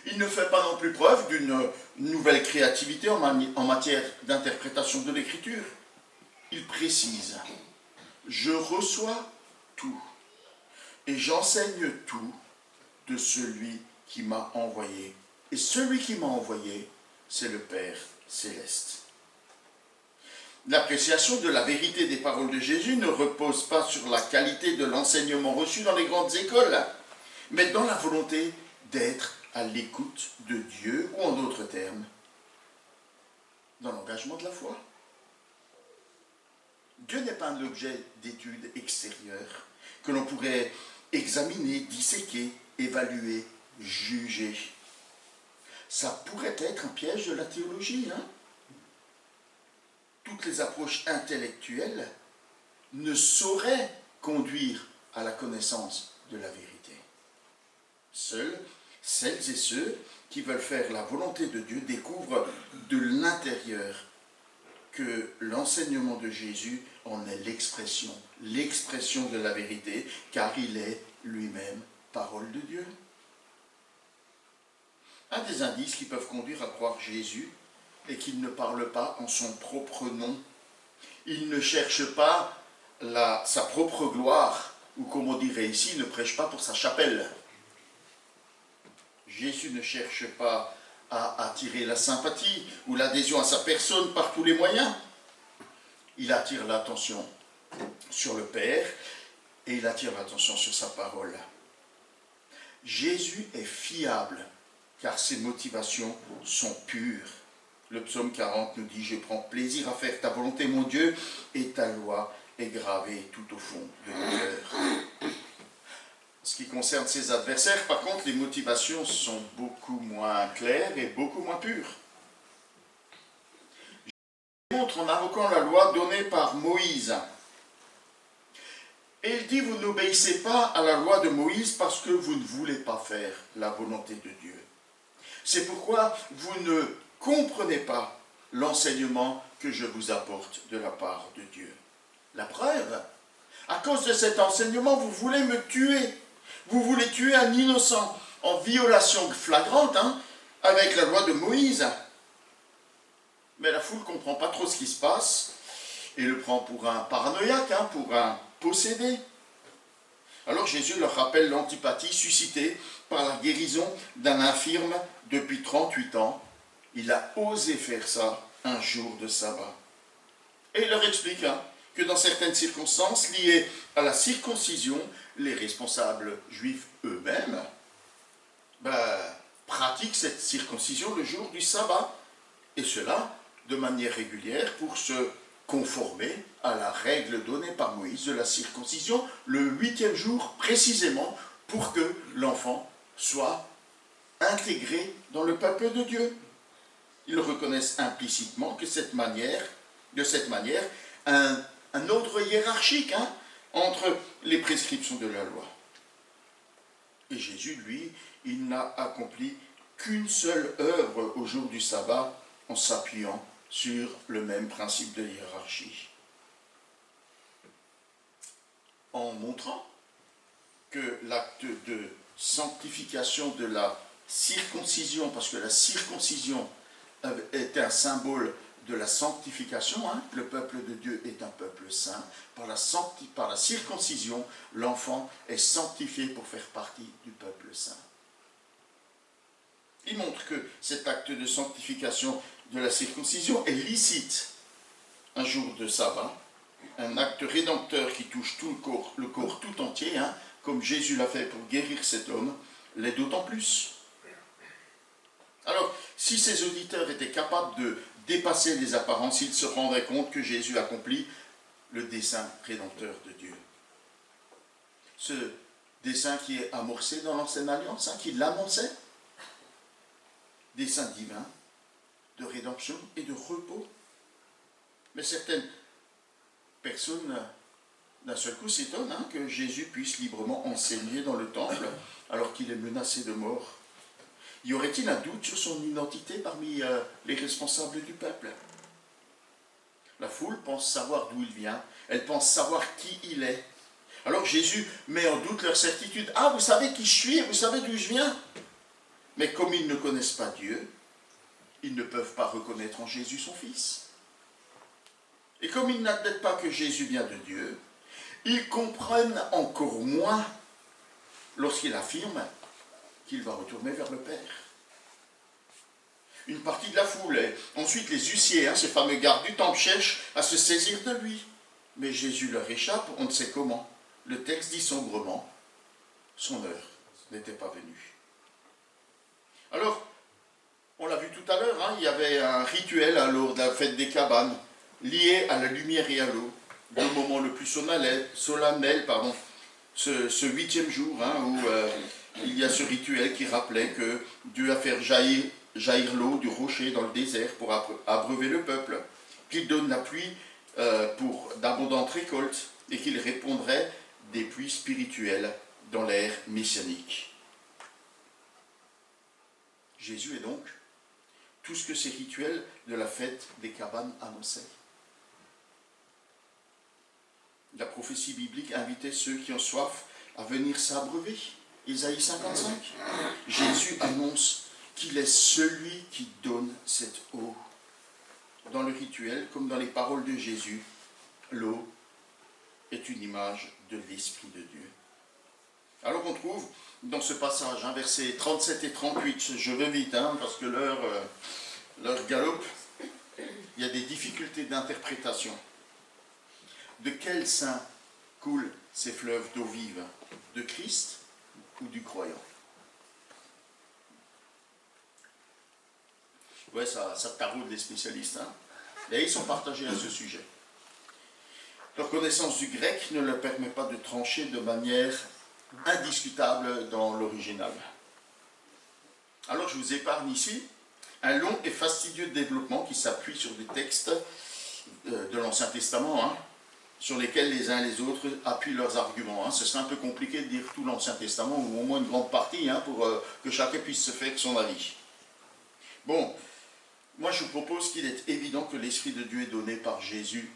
Il ne fait pas non plus preuve d'une nouvelle créativité en matière d'interprétation de l'Écriture. Il précise « Je reçois tout et j'enseigne tout de celui qui m'a envoyé. Et celui qui m'a envoyé, c'est le Père céleste. » L'appréciation de la vérité des paroles de Jésus ne repose pas sur la qualité de l'enseignement reçu dans les grandes écoles, mais dans la volonté d'être à l'écoute de Dieu, ou en d'autres termes, dans l'engagement de la foi. Dieu n'est pas un objet d'étude extérieure que l'on pourrait examiner, disséquer, évaluer, juger. Ça pourrait être un piège de la théologie, Toutes les approches intellectuelles ne sauraient conduire à la connaissance de la vérité. Seuls celles et ceux qui veulent faire la volonté de Dieu découvrent de l'intérieur que l'enseignement de Jésus en est l'expression de la vérité, car il est lui-même parole de Dieu. Un des indices qui peuvent conduire à croire Jésus est qu'il ne parle pas en son propre nom. Il ne cherche pas sa propre gloire, ou comme on dirait ici, il ne prêche pas pour sa chapelle. Jésus ne cherche pas à attirer la sympathie ou l'adhésion à sa personne par tous les moyens. Il attire l'attention sur le Père et il attire l'attention sur sa parole. Jésus est fiable car ses motivations sont pures. Le psaume 40 nous dit « Je prends plaisir à faire ta volonté, mon Dieu, et ta loi est gravée tout au fond de mon cœur. » En ce qui concerne ses adversaires, par contre, les motivations sont beaucoup moins claires et beaucoup moins pures. Jésus montre en invoquant la loi donnée par Moïse Et il dit, vous n'obéissez pas à la loi de Moïse parce que vous ne voulez pas faire la volonté de Dieu. C'est pourquoi vous ne comprenez pas l'enseignement que je vous apporte de la part de Dieu. La preuve, à cause de cet enseignement, vous voulez me tuer. Vous voulez tuer un innocent en violation flagrante avec la loi de Moïse. Mais la foule ne comprend pas trop ce qui se passe et le prend pour un paranoïaque, pour un possédé. Alors Jésus leur rappelle l'antipathie suscitée par la guérison d'un infirme depuis 38 ans. Il a osé faire ça un jour de sabbat. Et il leur explique que dans certaines circonstances liées à la circoncision, les responsables juifs eux-mêmes pratiquent cette circoncision le jour du sabbat. Et cela de manière régulière pour se conformer à la règle donnée par Moïse de la circoncision le 8e jour précisément pour que l'enfant soit intégré dans le peuple de Dieu. Ils reconnaissent implicitement que de cette manière, un ordre hiérarchique entre les prescriptions de la loi. Et Jésus, lui, il n'a accompli qu'une seule œuvre au jour du sabbat en s'appuyant sur le même principe de hiérarchie. En montrant que l'acte de sanctification de la circoncision, parce que la circoncision est un symbole de la sanctification, le peuple de Dieu est un peuple saint, par la circoncision, l'enfant est sanctifié pour faire partie du peuple saint. Il montre que cet acte de sanctification de la circoncision est licite un jour de sabbat, un acte rédempteur qui touche tout le corps tout entier, comme Jésus l'a fait pour guérir cet homme, l'est d'autant plus. Alors, si ces auditeurs étaient capables de dépasser les apparences, ils se rendraient compte que Jésus accomplit le dessein rédempteur de Dieu. Ce dessein qui est amorcé dans l'Ancienne Alliance, qui l'annonçait, dessein divin de rédemption et de repos. Mais certaines personnes, d'un seul coup, s'étonnent que Jésus puisse librement enseigner dans le temple alors qu'il est menacé de mort. Y aurait-il un doute sur son identité parmi les responsables du peuple? La foule pense savoir d'où il vient, elle pense savoir qui il est. Alors Jésus met en doute leur certitude. Ah, vous savez qui je suis, vous savez d'où je viens. Mais comme ils ne connaissent pas Dieu, ils ne peuvent pas reconnaître en Jésus son Fils. Et comme ils n'admettent pas que Jésus vient de Dieu, ils comprennent encore moins lorsqu'il affirme qu'il va retourner vers le Père. Une partie de la foule, et ensuite les huissiers, ces fameux gardes du temple, cherchent à se saisir de lui. Mais Jésus leur échappe, on ne sait comment. Le texte dit sombrement, son heure n'était pas venue. Alors, on l'a vu tout à l'heure, il y avait un rituel lors de la fête des cabanes, lié à la lumière et à l'eau, le moment le plus solennel, ce 8e jour, où il y a ce rituel qui rappelait que Dieu a fait jaillir l'eau du rocher dans le désert pour abreuver le peuple, qu'il donne la pluie pour d'abondantes récoltes et qu'il répondrait des pluies spirituelles dans l'ère messianique. Jésus est donc tout ce que ces rituels de la fête des cabanes annonçaient. La prophétie biblique invitait ceux qui ont soif à venir s'abreuver. Isaïe 55. Jésus annonce qu'il est celui qui donne cette eau. Dans le rituel, comme dans les paroles de Jésus, l'eau est une image de l'Esprit de Dieu. Alors on trouve dans ce passage, versets 37 et 38, je vais vite parce que l'heure galope, il y a des difficultés d'interprétation. De quel saint coulent ces fleuves d'eau vive? De Christ ou du croyant? Ouais, ça taraude les spécialistes. Et ils sont partagés à ce sujet. Leur connaissance du grec ne leur permet pas de trancher de manière indiscutable dans l'original. Alors je vous épargne ici un long et fastidieux développement qui s'appuie sur des textes de l'Ancien Testament, sur lesquels les uns et les autres appuient leurs arguments. Hein. Ce serait un peu compliqué de dire tout l'Ancien Testament, ou au moins une grande partie, hein, pour que chacun puisse se faire son avis. Bon, moi je vous propose qu'il est évident que l'Esprit de Dieu est donné par Jésus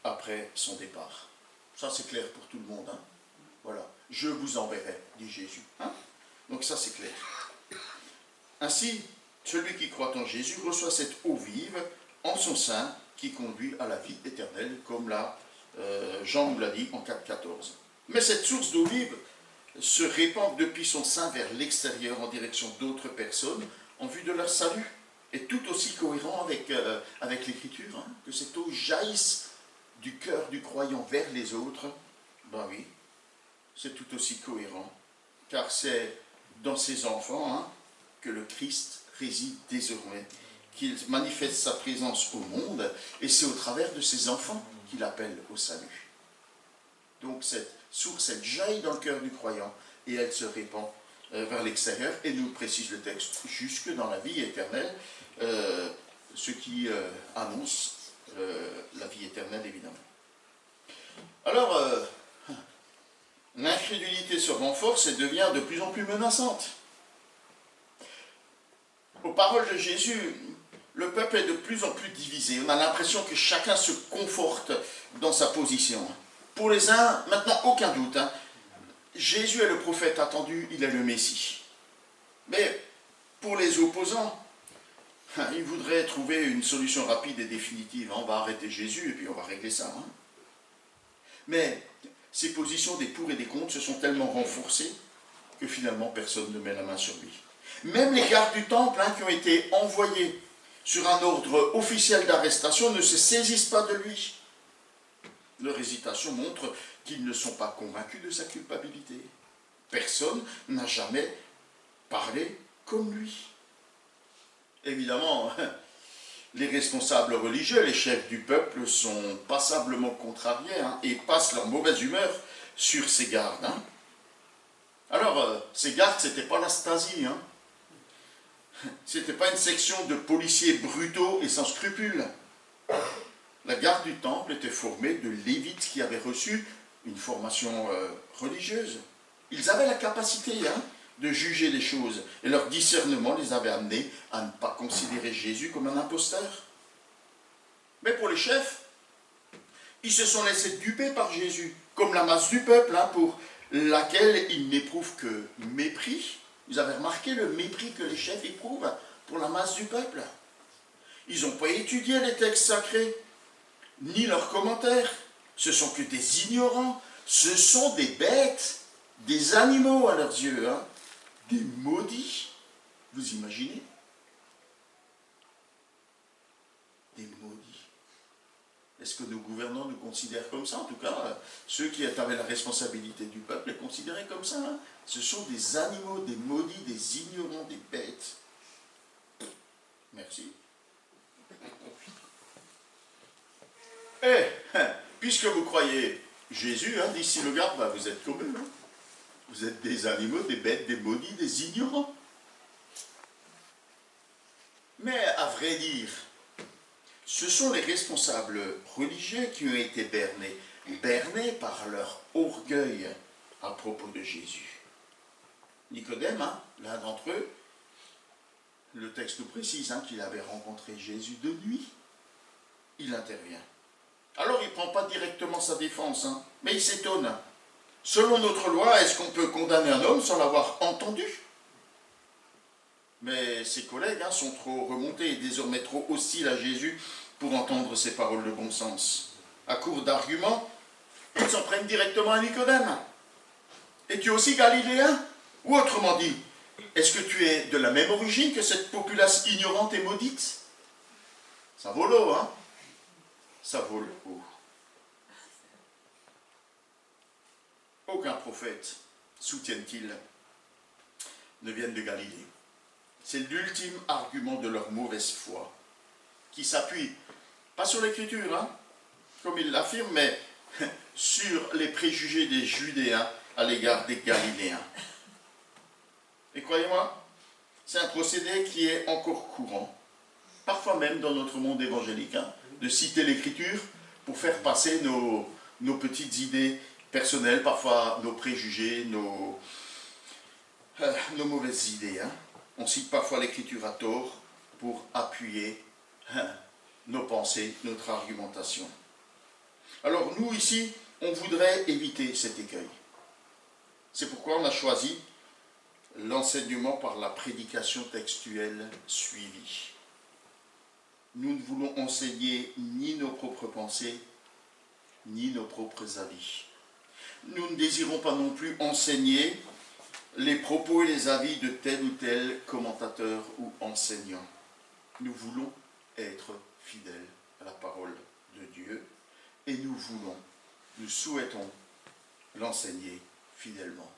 après son départ. Ça c'est clair pour tout le monde. Hein. Voilà, je vous enverrai, dit Jésus. Hein. Donc ça c'est clair. Ainsi, celui qui croit en Jésus reçoit cette eau vive en son sein qui conduit à la vie éternelle, comme Jean nous l'a dit en 4,14. Mais cette source d'eau vive se répand depuis son sein vers l'extérieur en direction d'autres personnes en vue de leur salut. Et tout aussi cohérent avec l'Écriture, hein, que cette eau jaillisse du cœur du croyant vers les autres. Ben oui, c'est tout aussi cohérent, car c'est dans ses enfants hein, que le Christ réside désormais, qu'il manifeste sa présence au monde, et c'est au travers de ses enfants qu'il appelle au salut. Donc cette source, elle jaillit dans le cœur du croyant, et elle se répand vers l'extérieur, et nous précise le texte, jusque dans la vie éternelle, ce qui annonce la vie éternelle, évidemment. Alors, l'incrédulité se renforce et devient de plus en plus menaçante. Aux paroles de Jésus, le peuple est de plus en plus divisé. On a l'impression que chacun se conforte dans sa position. Pour les uns, maintenant, aucun doute, hein, Jésus est le prophète attendu, il est le Messie. Mais pour les opposants, ils voudraient trouver une solution rapide et définitive. On va arrêter Jésus et puis on va régler ça. Hein. Mais ces positions des pour et des contre se sont tellement renforcées que finalement personne ne met la main sur lui. Même les gardes du temple qui ont été envoyés sur un ordre officiel d'arrestation ne se saisissent pas de lui. Leur hésitation montre qu'ils ne sont pas convaincus de sa culpabilité. Personne n'a jamais parlé comme lui. Évidemment, les responsables religieux, les chefs du peuple sont passablement contrariés et passent leur mauvaise humeur sur ces gardes. Hein. Alors, ces gardes, ce n'était pas la Stasi. Hein. Ce n'était pas une section de policiers brutaux et sans scrupules. La garde du temple était formée de lévites qui avaient reçu une formation religieuse. Ils avaient la capacité de juger les choses, et leur discernement les avait amenés à ne pas considérer Jésus comme un imposteur. Mais pour les chefs, ils se sont laissés duper par Jésus, comme la masse du peuple, pour laquelle ils n'éprouvent que mépris. Vous avez remarqué le mépris que les chefs éprouvent pour la masse du peuple. Ils n'ont pas étudié les textes sacrés, ni leurs commentaires. Ce sont que des ignorants, ce sont des bêtes, des animaux à leurs yeux, des maudits. Vous imaginez? Des maudits. Est-ce que nos gouvernants nous considèrent comme ça? En tout cas, ceux qui avaient la responsabilité du peuple les considéraient comme ça. Ce sont des animaux, des maudits, des ignorants, des bêtes. Merci. Puisque vous croyez Jésus, d'ici le garde, vous êtes comme eux. Vous êtes des animaux, des bêtes, des maudits, des ignorants. Mais à vrai dire, ce sont les responsables religieux qui ont été bernés par leur orgueil à propos de Jésus. Nicodème, l'un d'entre eux, le texte nous précise qu'il avait rencontré Jésus de nuit. Il intervient. Alors il ne prend pas directement sa défense, mais il s'étonne. Selon notre loi, est-ce qu'on peut condamner un homme sans l'avoir entendu? Mais ses collègues sont trop remontés et désormais trop hostiles à Jésus pour entendre ses paroles de bon sens. À court d'arguments, ils s'en prennent directement à Nicodème. Es-tu aussi galiléen? Ou autrement dit, est-ce que tu es de la même origine que cette populace ignorante et maudite? Ça vaut l'eau, Ça vaut l'eau. Aucun prophète, soutiennent-ils, ne viennent de Galilée. C'est l'ultime argument de leur mauvaise foi, qui s'appuie, pas sur l'écriture, comme ils l'affirment, mais sur les préjugés des Judéens à l'égard des Galiléens. Et croyez-moi, c'est un procédé qui est encore courant, parfois même dans notre monde évangélique, de citer l'écriture pour faire passer nos nos petites idées personnelles, parfois nos préjugés, nos mauvaises idées. Hein. On cite parfois l'Écriture à tort pour appuyer nos pensées, notre argumentation. Alors nous ici, on voudrait éviter cet écueil. C'est pourquoi on a choisi l'enseignement par la prédication textuelle suivie. Nous ne voulons enseigner ni nos propres pensées, ni nos propres avis. Nous ne désirons pas non plus enseigner les propos et les avis de tel ou tel commentateur ou enseignant. Nous voulons être fidèles à la parole de Dieu et nous souhaitons l'enseigner fidèlement.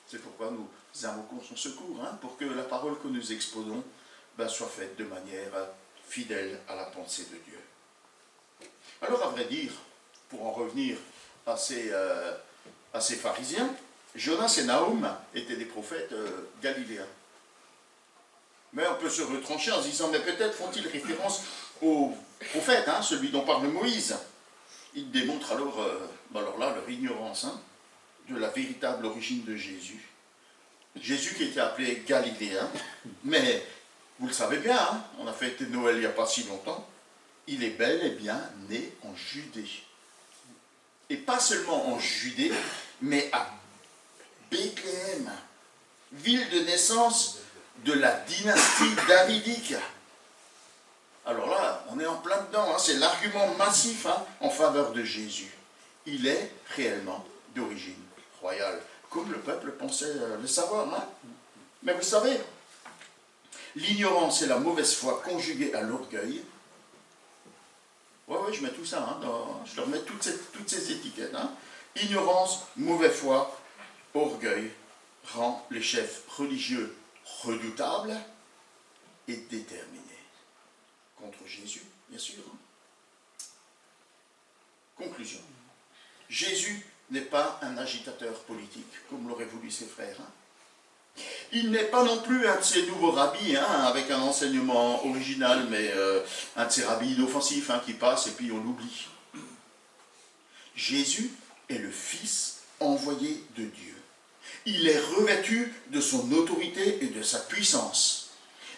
C'est pourquoi nous invoquons son secours, hein, pour que la parole que nous exposons soit faite de manière fidèle à la pensée de Dieu. Alors, à vrai dire, pour en revenir à ces pharisiens, Jonas et Nahum étaient des prophètes galiléens. Mais on peut se retrancher en se disant, mais peut-être font-ils référence au prophète, hein, celui dont parle Moïse. Ils démontrent alors là, leur ignorance de la véritable origine de Jésus. Jésus qui était appelé Galiléen, mais vous le savez bien, hein, on a fêté Noël il n'y a pas si longtemps, il est bel et bien né en Judée. Et pas seulement en Judée, mais à Bethléem, ville de naissance de la dynastie davidique. Alors là, on est en plein dedans, hein, c'est l'argument massif en faveur de Jésus. Il est réellement d'origine royale, comme le peuple pensait le savoir. Hein. Mais vous savez, l'ignorance et la mauvaise foi conjuguées à l'orgueil, je mets tout ça, je leur mets toutes ces étiquettes. Hein. Ignorance, mauvaise foi, orgueil rend les chefs religieux redoutables et déterminés. Contre Jésus, bien sûr. Conclusion. Jésus n'est pas un agitateur politique, comme l'auraient voulu ses frères. Il n'est pas non plus un de ces nouveaux rabbis, avec un enseignement original, mais un de ces rabbis inoffensifs qui passe et puis on l'oublie. Jésus est le Fils envoyé de Dieu. Il est revêtu de son autorité et de sa puissance.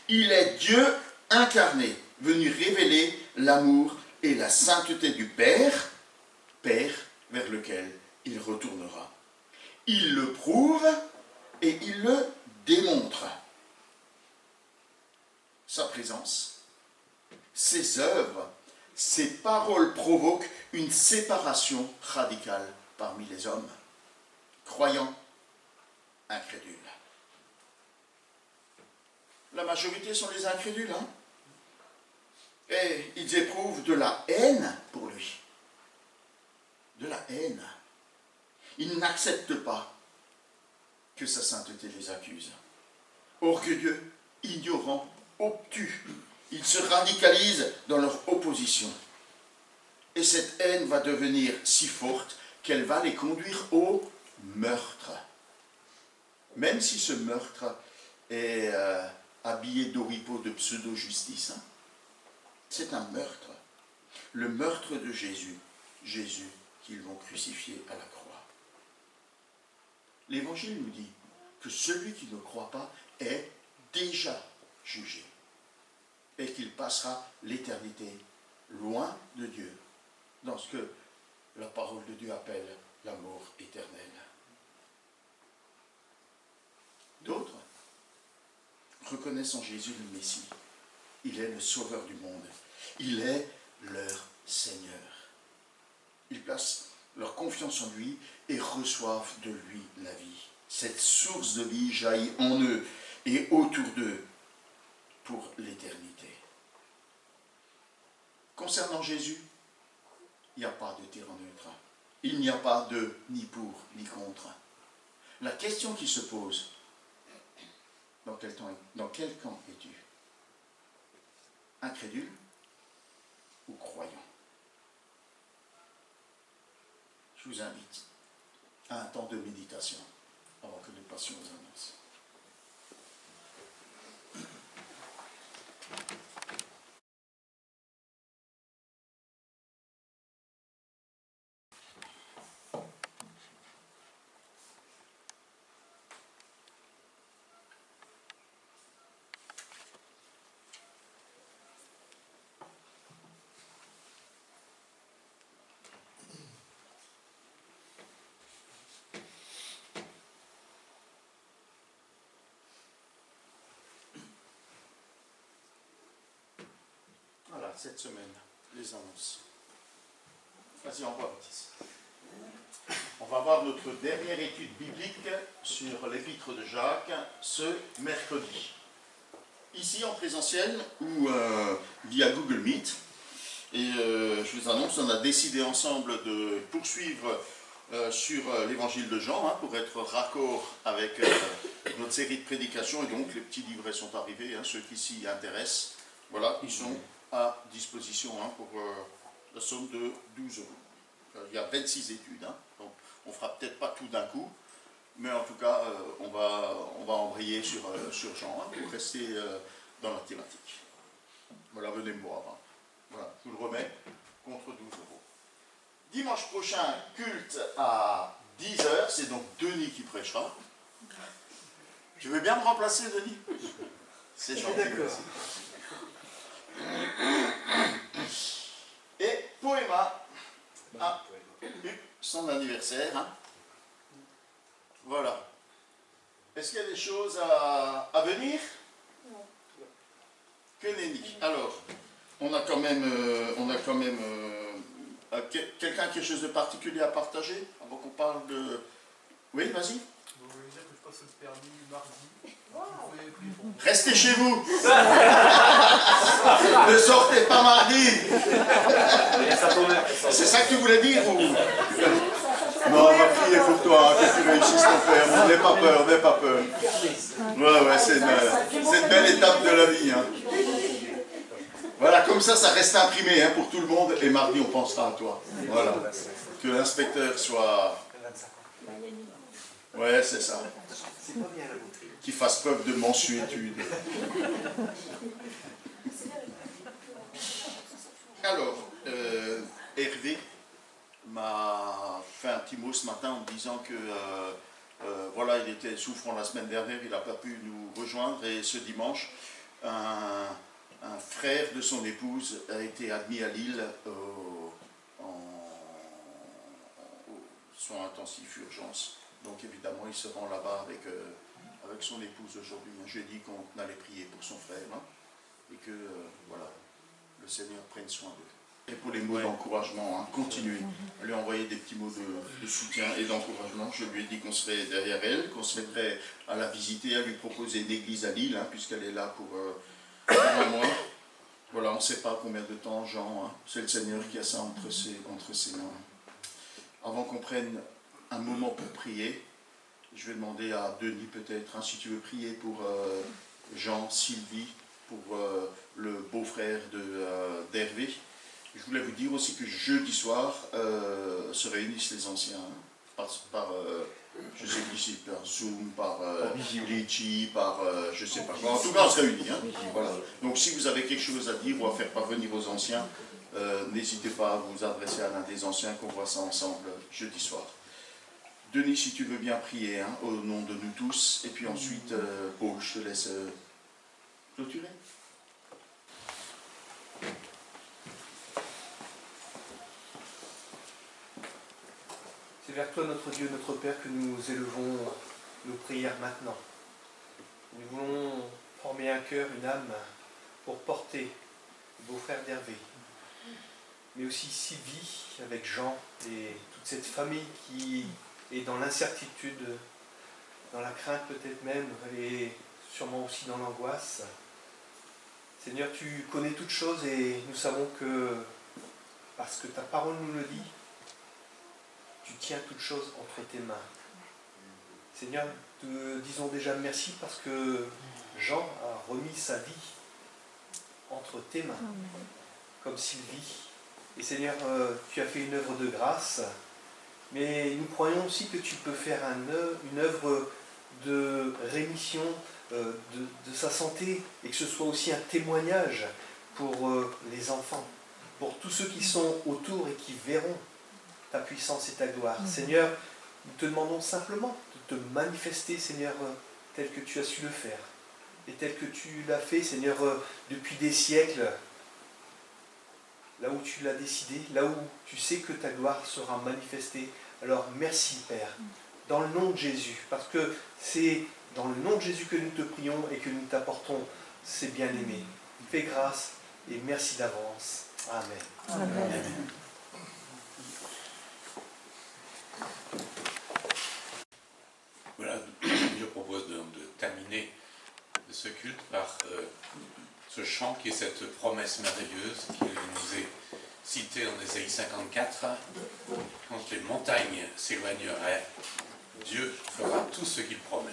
Il est Dieu incarné, venu révéler l'amour et la sainteté du Père, Père vers lequel il retournera. Il le prouve et il le démontre. Sa présence, ses œuvres, ses paroles provoquent une séparation radicale parmi les hommes, croyants, incrédules. La majorité sont les incrédules, et ils éprouvent de la haine pour lui. De la haine. Ils n'acceptent pas que sa sainteté les accuse. Orgueilleux, ignorants, obtus, ils se radicalisent dans leur opposition. Et cette haine va devenir si forte qu'elle va les conduire au meurtre. Même si ce meurtre est habillé d'oripeaux de pseudo-justice. C'est un meurtre. Le meurtre de Jésus. Jésus qu'ils vont crucifier à la croix. L'Évangile nous dit que celui qui ne croit pas est déjà jugé et qu'il passera l'éternité loin de Dieu dans ce que la parole de Dieu appelle la mort éternelle. D'autres reconnaissent en Jésus le Messie. Il est le sauveur du monde. Il est leur Seigneur. Ils placent leur confiance en lui et reçoivent de lui la vie. Cette source de vie jaillit en eux et autour d'eux pour l'éternité. Concernant Jésus, il n'y a pas de terrain neutre. Il n'y a pas de ni pour ni contre. La question qui se pose, dans quel camp es-tu? Incrédule ou croyant? Je vous invite à un temps de méditation avant que nous passions aux annonces. Voilà, cette semaine, les annonces. Vas-y, envoie, Baptiste. On va voir notre dernière étude biblique sur l'épître de Jacques ce mercredi. Ici en présentiel ou via Google Meet. Et je vous annonce, on a décidé ensemble de poursuivre sur l'évangile de Jean pour être raccord avec notre série de prédications. Et donc les petits livrets sont arrivés, ceux qui s'y intéressent. Voilà, ils sont à disposition pour la somme de 12 €. Il y a 26 études, donc on ne fera peut-être pas tout d'un coup, mais en tout cas, on va embrayer sur Jean pour rester dans la thématique. Voilà, venez me voir. Voilà, je vous le remets contre 12 €. Dimanche prochain, culte à 10 h, c'est donc Denis qui prêchera. Tu veux bien me remplacer, Denis? C'est gentil. D'accord. Et Poema a eu son anniversaire. Voilà. Est-ce qu'il y a des choses à venir? Non. Que nenni. Alors, on a quand même quelqu'un a quelque chose de particulier à partager avant qu'on parle de... Oui, vas-y. Vous voulez dire que je passe le permis mardi? Wow. Vous pouvez prier pour moi. Restez chez vous. Ne sortez pas mardi. C'est ça que tu voulais dire ou... Non, on va prier pour toi, que tu réussisses ton père. N'aie pas peur, n'aie pas peur. Ouais, c'est une belle étape de la vie. Voilà, comme ça reste imprimé pour tout le monde. Et mardi, on pensera à toi. Voilà. Que l'inspecteur soit... Ouais, c'est ça. Qu'il fasse preuve de mansuétude. Alors, Hervé m'a fait un petit mot ce matin en me disant que voilà, il était souffrant la semaine dernière, il n'a pas pu nous rejoindre et ce dimanche, un frère de son épouse a été admis à Lille en soins intensifs urgence. Donc évidemment, il se rend là-bas avec son épouse aujourd'hui. J'ai dit qu'on allait prier pour son frère et que voilà, le Seigneur prenne soin d'eux. Et pour les mots d'encouragement, continuez à lui envoyer des petits mots de soutien et d'encouragement. Je lui ai dit qu'on serait derrière elle, qu'on serait prêt à la visiter, à lui proposer une église à Lille, puisqu'elle est là pour un mois. Voilà, on ne sait pas combien de temps, Jean, c'est le Seigneur qui a ça entre ses mains. Avant qu'on prenne un moment pour prier, je vais demander à Denis peut-être, si tu veux prier pour Jean, Sylvie, pour le beau-frère d'Hervé. Je voulais vous dire aussi que jeudi soir se réunissent les anciens, je sais qu'ici, par Zoom, par Litchi, je sais pas quoi. En tout cas, on se réunit. Voilà. Donc si vous avez quelque chose à dire ou à faire parvenir aux anciens, n'hésitez pas à vous adresser à l'un des anciens, qu'on voit ça ensemble jeudi soir. Denis, si tu veux bien prier au nom de nous tous, et puis ensuite, Paul, je te laisse clôturer. C'est vers toi, notre Dieu, notre Père, que nous élevons nos prières maintenant. Nous voulons former un cœur, une âme, pour porter le beau-frère d'Hervé, mais aussi Sylvie, avec Jean, et toute cette famille qui est dans l'incertitude, dans la crainte peut-être même, et sûrement aussi dans l'angoisse. Seigneur, tu connais toutes choses et nous savons que, parce que ta parole nous le dit, tu tiens toutes choses entre tes mains. Seigneur, te disons déjà merci parce que Jean a remis sa vie entre tes mains, comme Sylvie. Et Seigneur, tu as fait une œuvre de grâce, mais nous croyons aussi que tu peux faire une œuvre de rémission de sa santé, et que ce soit aussi un témoignage pour les enfants, pour tous ceux qui sont autour et qui verront ta puissance et ta gloire. Seigneur, nous te demandons simplement de te manifester, Seigneur, tel que tu as su le faire, et tel que tu l'as fait, Seigneur, depuis des siècles, là où tu l'as décidé, là où tu sais que ta gloire sera manifestée. Alors merci, Père, dans le nom de Jésus, parce que c'est dans le nom de Jésus que nous te prions et que nous t'apportons ces bien-aimés. Fais grâce et merci d'avance. Amen. Amen. Voilà, je propose de terminer ce culte par ce chant qui est cette promesse merveilleuse qui nous est citée en Ésaïe 54. Quand les montagnes s'éloigneraient, Dieu fera tout ce qu'il promet.